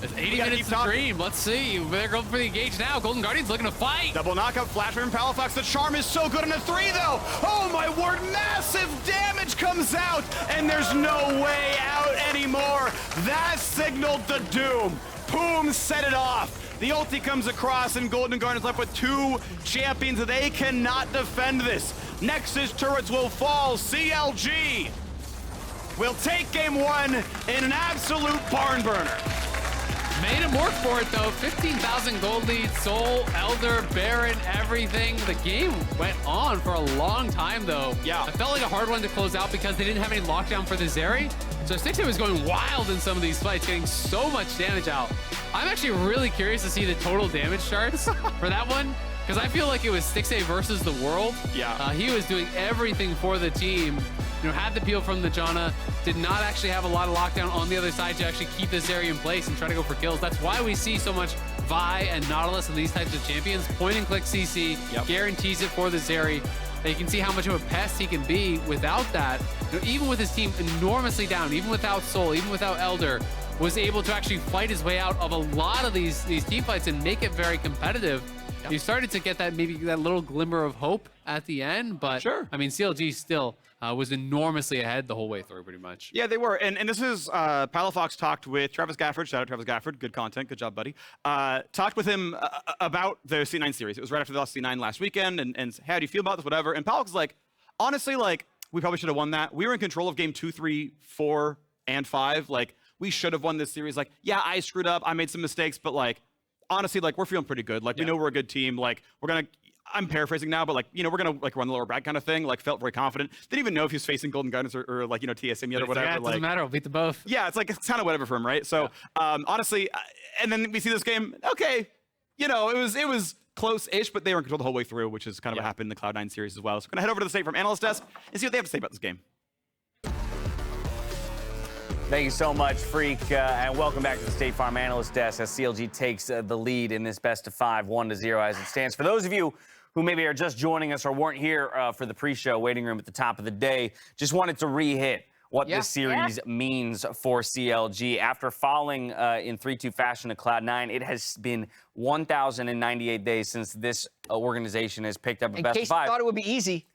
It's 80 minutes to dream. Let's see. They're going for the engage now. Golden Guardian's looking to fight. Double knockout, flash from Palafox. The charm is so good on a 3, though. Oh, my word. Massive damage comes out, and there's no way out anymore. That signaled the doom. Poome set it off. The ulti comes across, and Golden Guardian's left with 2 champions. They cannot defend this. Nexus turrets will fall. CLG will take game 1 in an absolute barn burner. Made him work for it, though. 15,000 gold lead, Soul, Elder, Baron, everything. The game went on for a long time, though. Yeah. It felt like a hard one to close out because they didn't have any lockdown for the Zeri. So Stixxay was going wild in some of these fights, getting so much damage out. I'm actually really curious to see the total damage charts for that one, because I feel like it was Stixxay versus the world. Yeah. He was doing everything for the team. You know, had the peel from the Janna, did not actually have a lot of lockdown on the other side to actually keep this area in place and try to go for kills. That's why we see so much Vi and Nautilus and these types of champions. Point and click CC guarantees it for the Zeri. And you can see how much of a pest he can be without that. You know, even with his team enormously down, even without Soul, even without Elder, was able to actually fight his way out of a lot of these team fights and make it very competitive. Yep. You started to get that maybe that little glimmer of hope at the end, but sure. I mean, CLG still was enormously ahead the whole way through, pretty much. Yeah, they were. And this is Palafox talked with Travis Gafford. Shout out Travis Gafford. Good content. Good job, buddy. Talked with him about the C9 series. It was right after the C9 last weekend. And how do you feel about this? Whatever. And Palafox was like, honestly, like, we probably should have won that. We were in control of game 2, 3, 4, and 5. Like, we should have won this series. Like, yeah, I screwed up. I made some mistakes. But, like, honestly, like, we're feeling pretty good. Like, we know we're a good team. Like, we're going to... I'm paraphrasing now, but like, you know, we're gonna like run the lower bracket kind of thing. Like, felt very confident. Didn't even know if he was facing Golden Guardians or like, you know, TSM yet or whatever. Yeah, it doesn't matter. We'll beat them both. Yeah, it's like it's kind of whatever for him, right? So honestly, and then we see this game. Okay, you know, it was close-ish, but they were in control the whole way through, which is kind of what happened in the Cloud9 series as well. So we're gonna head over to the State Farm Analyst Desk and see what they have to say about this game. Thank you so much, Phreak, and welcome back to the State Farm Analyst Desk as CLG takes the lead in this best of 5, 1-0 as it stands. For those of you who maybe are just joining us or weren't here for the pre-show waiting room at the top of the day, just wanted to re-hit what this series means for CLG. After falling in 3-2 fashion to Cloud9, it has been 1,098 days since this organization has picked up a best of 5. In case you thought it would be easy.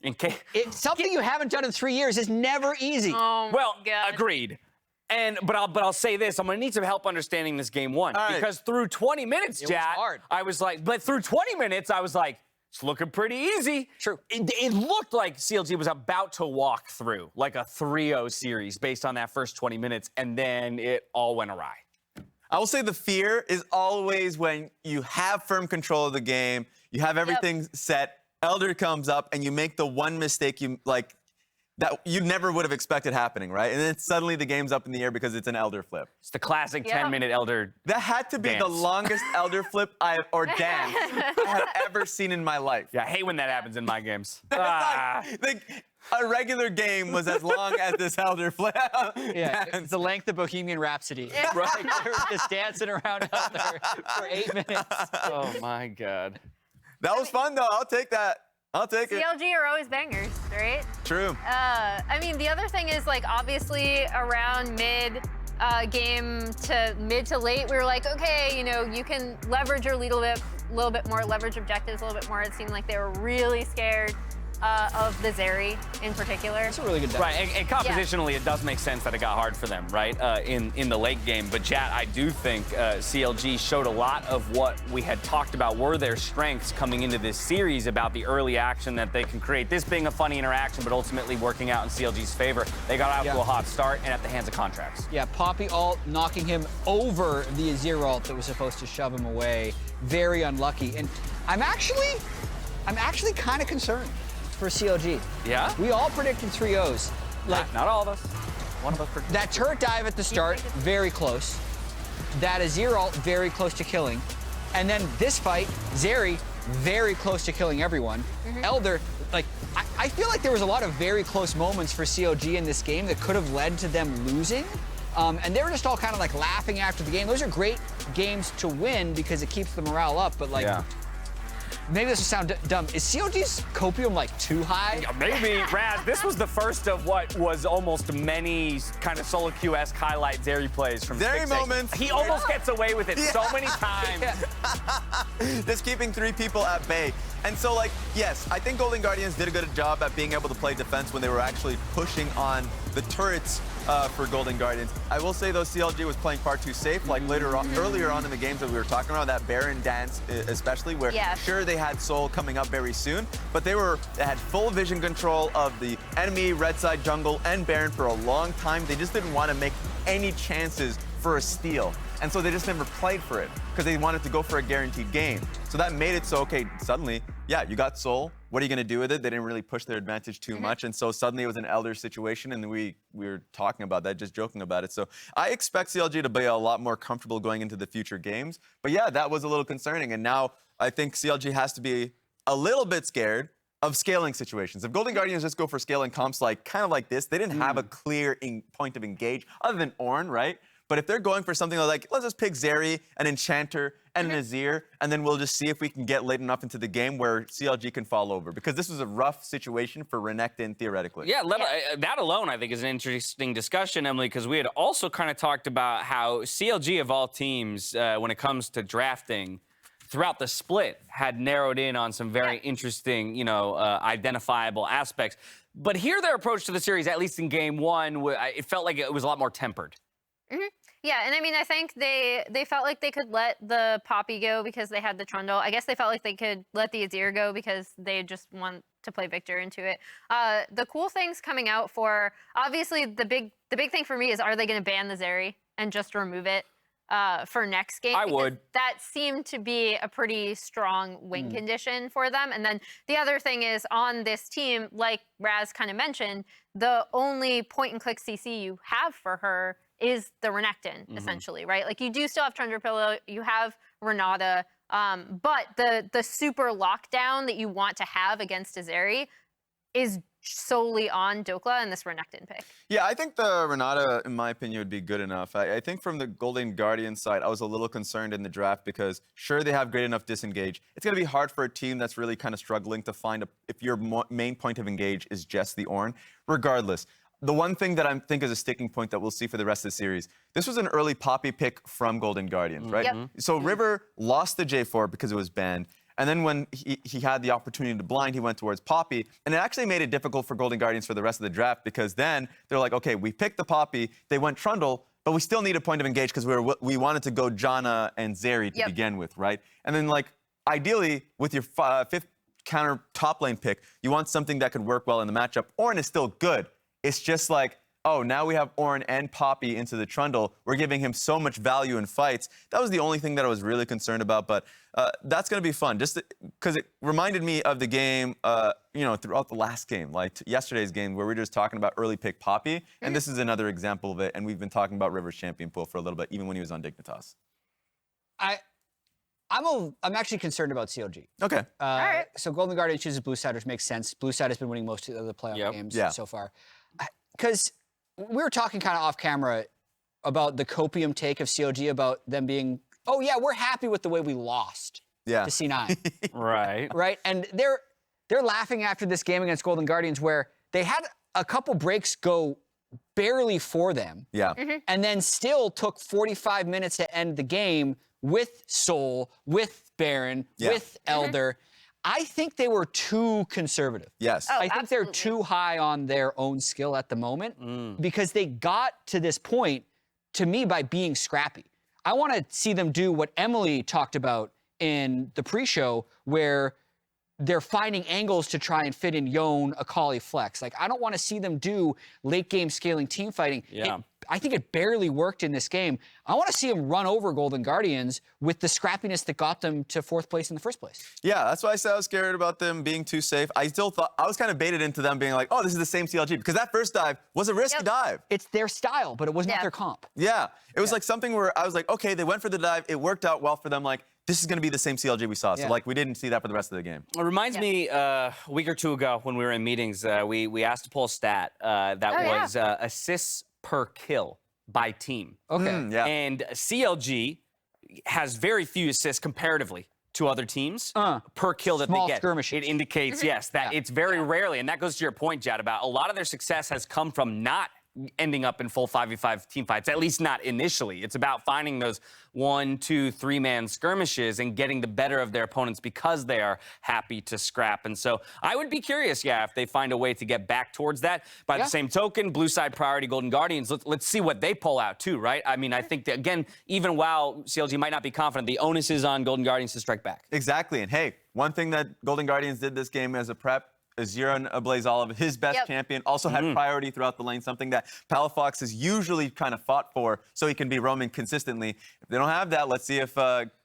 Something you haven't done in 3 years is never easy. Oh my God. Agreed. But I'll say this, I'm gonna need some help understanding this game 1. Because through 20 minutes, Jack, I was like, but through 20 minutes, I was like, it's looking pretty easy. True. It looked like CLG was about to walk through like a 3-0 series based on that first 20 minutes, and then it all went awry. I will say the fear is always when you have firm control of the game, you have everything set, Elder comes up, and you make the one mistake that you never would have expected happening, right? And then suddenly the game's up in the air because it's an Elder flip. It's the classic 10-minute Elder That had to be dance. the longest Elder flip dance I have ever seen in my life. Yeah, I hate when that happens in my games. Like, a regular game was as long as this Elder flip. Yeah, it's the length of Bohemian Rhapsody. Right? They're just dancing around Elder for 8 minutes. Oh, my God. That was fun, though. I'll take that. I'll take it. CLG are always bangers, right? True. I mean, the other thing is, like, obviously around game to mid to late, we were like, okay, you know, you can leverage your lead a little bit more, leverage objectives a little bit more. It seemed like they were really scared of the Zeri in particular. That's a really good deck. Right, and compositionally, it does make sense that it got hard for them, right, in the late game. But, Jat, I do think CLG showed a lot of what we had talked about were their strengths coming into this series about the early action that they can create. This being a funny interaction, but ultimately working out in CLG's favor. They got out to a hot start and at the hands of Contractz. Yeah, Poppy ult knocking him over the Azir ult that was supposed to shove him away. Very unlucky. And I'm actually kind of concerned for CLG. Yeah? We all predicted 3-0s. Like, not all of us. One of us predicted. That turret dive at the start, very close. That Azir ult, very close to killing. And then this fight, Zeri, very close to killing everyone. Elder, like, I feel like there was a lot of very close moments for CLG in this game that could have led to them losing. And they were just all kind of like laughing after the game. Those are great games to win because it keeps the morale up, but like, maybe this will sound dumb. Is CLG's copium like too high? Yeah, maybe, Raz. This was the first of what was almost many kind of solo QS highlight Zeri plays from Zeri Stixxay. moments. He almost gets away with it so many times. Just keeping 3 people at bay. And so, like, yes, I think Golden Guardians did a good job at being able to play defense when they were actually pushing on the turrets for Golden Guardians. I will say, though, CLG was playing far too safe. Like earlier on in the games that we were talking about, that Baron dance especially, where sure they had Soul coming up very soon, but they had full vision control of the enemy red side jungle and Baron for a long time. They just didn't want to make any chances for a steal. And so they just never played for it because they wanted to go for a guaranteed game. So that made it so, okay, suddenly, yeah, you got Soul. What are you going to do with it? They didn't really push their advantage too much. And so suddenly it was an Elder situation, and we were talking about that, just joking about it. So I expect CLG to be a lot more comfortable going into the future games. But yeah, that was a little concerning. And now I think CLG has to be a little bit scared of scaling situations. If Golden Guardians just go for scaling comps kind of like this, they didn't have a clear point of engage other than Ornn, right? But if they're going for something like, let's just pick Zeri, an Enchanter, and an Azir, and then we'll just see if we can get late enough into the game where CLG can fall over. Because this was a rough situation for Renekton, theoretically. Yeah, that alone, I think, is an interesting discussion, Emily, because we had also kind of talked about how CLG, of all teams, when it comes to drafting, throughout the split, had narrowed in on some very interesting, identifiable aspects. But here, their approach to the series, at least in game 1, it felt like it was a lot more tempered. Yeah, and I mean, I think they felt like they could let the Poppy go because they had the Trundle. I guess they felt like they could let the Azir go because they just want to play Viktor into it. The cool things coming out for, obviously, the big thing for me is, are they going to ban the Zeri and just remove it for next game? I would. That seemed to be a pretty strong win condition for them. And then the other thing is, on this team, like Raz kind of mentioned, the only point-and-click CC you have for her is the Renekton, essentially, right? Like, you do still have Trundle, you have Renata, but the super lockdown that you want to have against a Zeri is solely on Dhokla and this Renekton pick. Yeah, I think the Renata, in my opinion, would be good enough. I think from the Golden Guardian side, I was a little concerned in the draft because, sure, they have great enough disengage. It's going to be hard for a team that's really kind of struggling to find if your main point of engage is just the Ornn. Regardless, the one thing that I think is a sticking point that we'll see for the rest of the series, this was an early Poppy pick from Golden Guardians, right? So River lost the J4 because it was banned. And then when he had the opportunity to blind, he went towards Poppy. And it actually made it difficult for Golden Guardians for the rest of the draft because then they're like, okay, we picked the Poppy, they went Trundle, but we still need a point of engage because we wanted to go Janna and Zeri to begin with, right? And then, like, ideally, with your 5th counter top lane pick, you want something that could work well in the matchup. Ornn is still good. It's just like, oh, now we have Ornn and Poppy into the Trundle. We're giving him so much value in fights. That was the only thing that I was really concerned about, but that's going to be fun. Just because it reminded me of the game, throughout the last game, like yesterday's game, where we were just talking about early pick Poppy, and this is another example of it, and we've been talking about River's champion pool for a little bit, even when he was on Dignitas. I'm actually concerned about CLG. Okay. All right. So Golden Guardian chooses Blue Side, which makes sense. Blue Side has been winning most of the playoff games so far. Because we were talking kind of off camera about the copium take of CLG about them being, oh yeah, we're happy with the way we lost to C9. Right. And they're laughing after this game against Golden Guardians where they had a couple breaks go barely for them. And then still took 45 minutes to end the game with Soul, with Baron, with Elder. I think they were too conservative. I think they're too high on their own skill at the moment because they got to this point, to me, by being scrappy. I want to see them do what Emily talked about in the pre-show, where they're finding angles to try and fit in Yone, Akali, Flex. Like, I don't want to see them do late-game scaling team fighting. I think it barely worked in this game. I want to see them run over Golden Guardians with the scrappiness that got them to 4th place in the first place. Yeah, that's why I said I was scared about them being too safe. I still thought, I was kind of baited into them being like, oh, this is the same CLG, because that first dive was a risky dive. It's their style, but it was not their comp. Yeah, it was like something where I was like, okay, they went for the dive, it worked out well for them, like, this is going to be the same CLG we saw. So, like, we didn't see that for the rest of the game. It reminds me, a week or two ago when we were in meetings, we asked to pull a stat that was assists per kill by team. And CLG has very few assists comparatively to other teams per kill that Small they get. skirmishes. It indicates, yes, that it's very rarely, and that goes to your point, Jad, about a lot of their success has come from not ending up in full 5v5 team fights, at least not initially. It's about finding those 1, 2, 3-man skirmishes and getting the better of their opponents because they are happy to scrap. And so I would be curious, if they find a way to get back towards that. By the same token, blue side priority Golden Guardians, let's see what they pull out too, right? I mean, I think that, again, even while CLG might not be confident, the onus is on Golden Guardians to strike back. Exactly. And hey, one thing that Golden Guardians did this game as a prep, Azir and Ablazeolive, his best champion, also had priority throughout the lane, something that Palafox has usually kind of fought for so he can be roaming consistently. If they don't have that, let's see if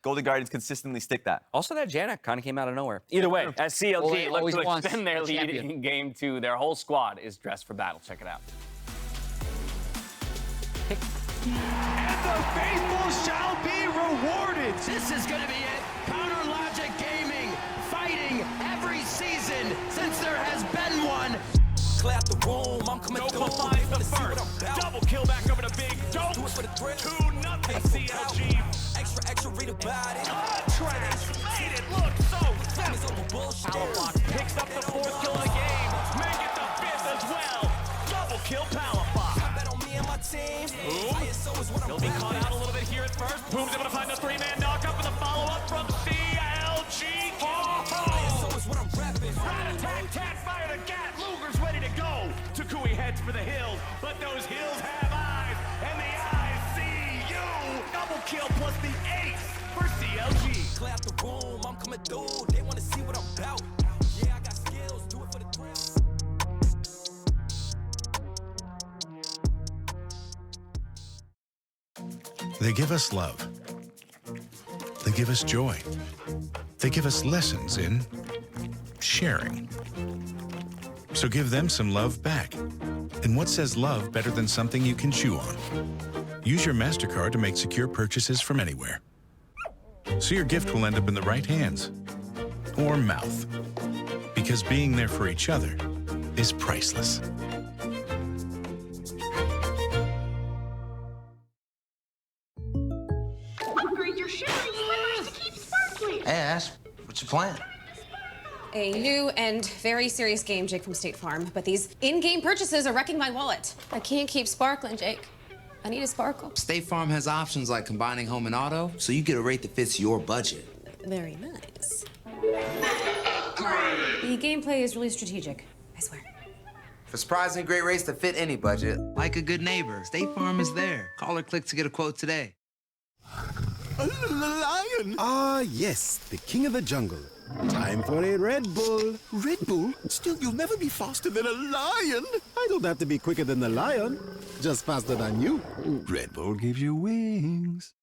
Golden Guardians consistently stick that. Also, that Janna kind of came out of nowhere. Either way, as CLG looks to extend their lead in Game 2, their whole squad is dressed for battle. Check it out. And the faithful shall be rewarded. This is going to be it. Counter Logic Gaming fighting every season since there has been one. Clear out the room, I'm coming through. Finds the first. Double kill back over to Big Dope. 2-0 CLG. Extra, read about it. Contractz made it look so simple. Palafox picks up the 4th kill of the game. Make it the 5th as well. Double kill Palafox. He'll be caught out a little bit here at first. Poome's able to find the 3-man knock-up with a follow-up from CLG. Rat attack, cat fire the gat. Luger's ready to go. Tukui heads for the hills, but those hills have eyes, and the eyes see you. Double kill plus the ace for CLG. Clear out the room, I'm coming through. They want to see what I'm about. Yeah, I got skills. Do it for the thrill. They give us love. They give us joy. They give us lessons in sharing. So give them some love back. And what says love better than something you can chew on? Use your MasterCard to make secure purchases from anywhere. So your gift will end up in the right hands or mouth. Because being there for each other is priceless. Hey, Ash, what's your plan? A new and very serious game, Jake from State Farm, but these in-game purchases are wrecking my wallet. I can't keep sparkling, Jake. I need a sparkle. State Farm has options like combining home and auto, so you get a rate that fits your budget. Very nice. The gameplay is really strategic, I swear. For surprisingly great rates that fit any budget, like a good neighbor, State Farm is there. Call or click to get a quote today. A lion! Ah, yes, the king of the jungle. Time for a Red Bull. Red Bull? Still, you'll never be faster than a lion. I don't have to be quicker than the lion, just faster than you. Red Bull gives you wings.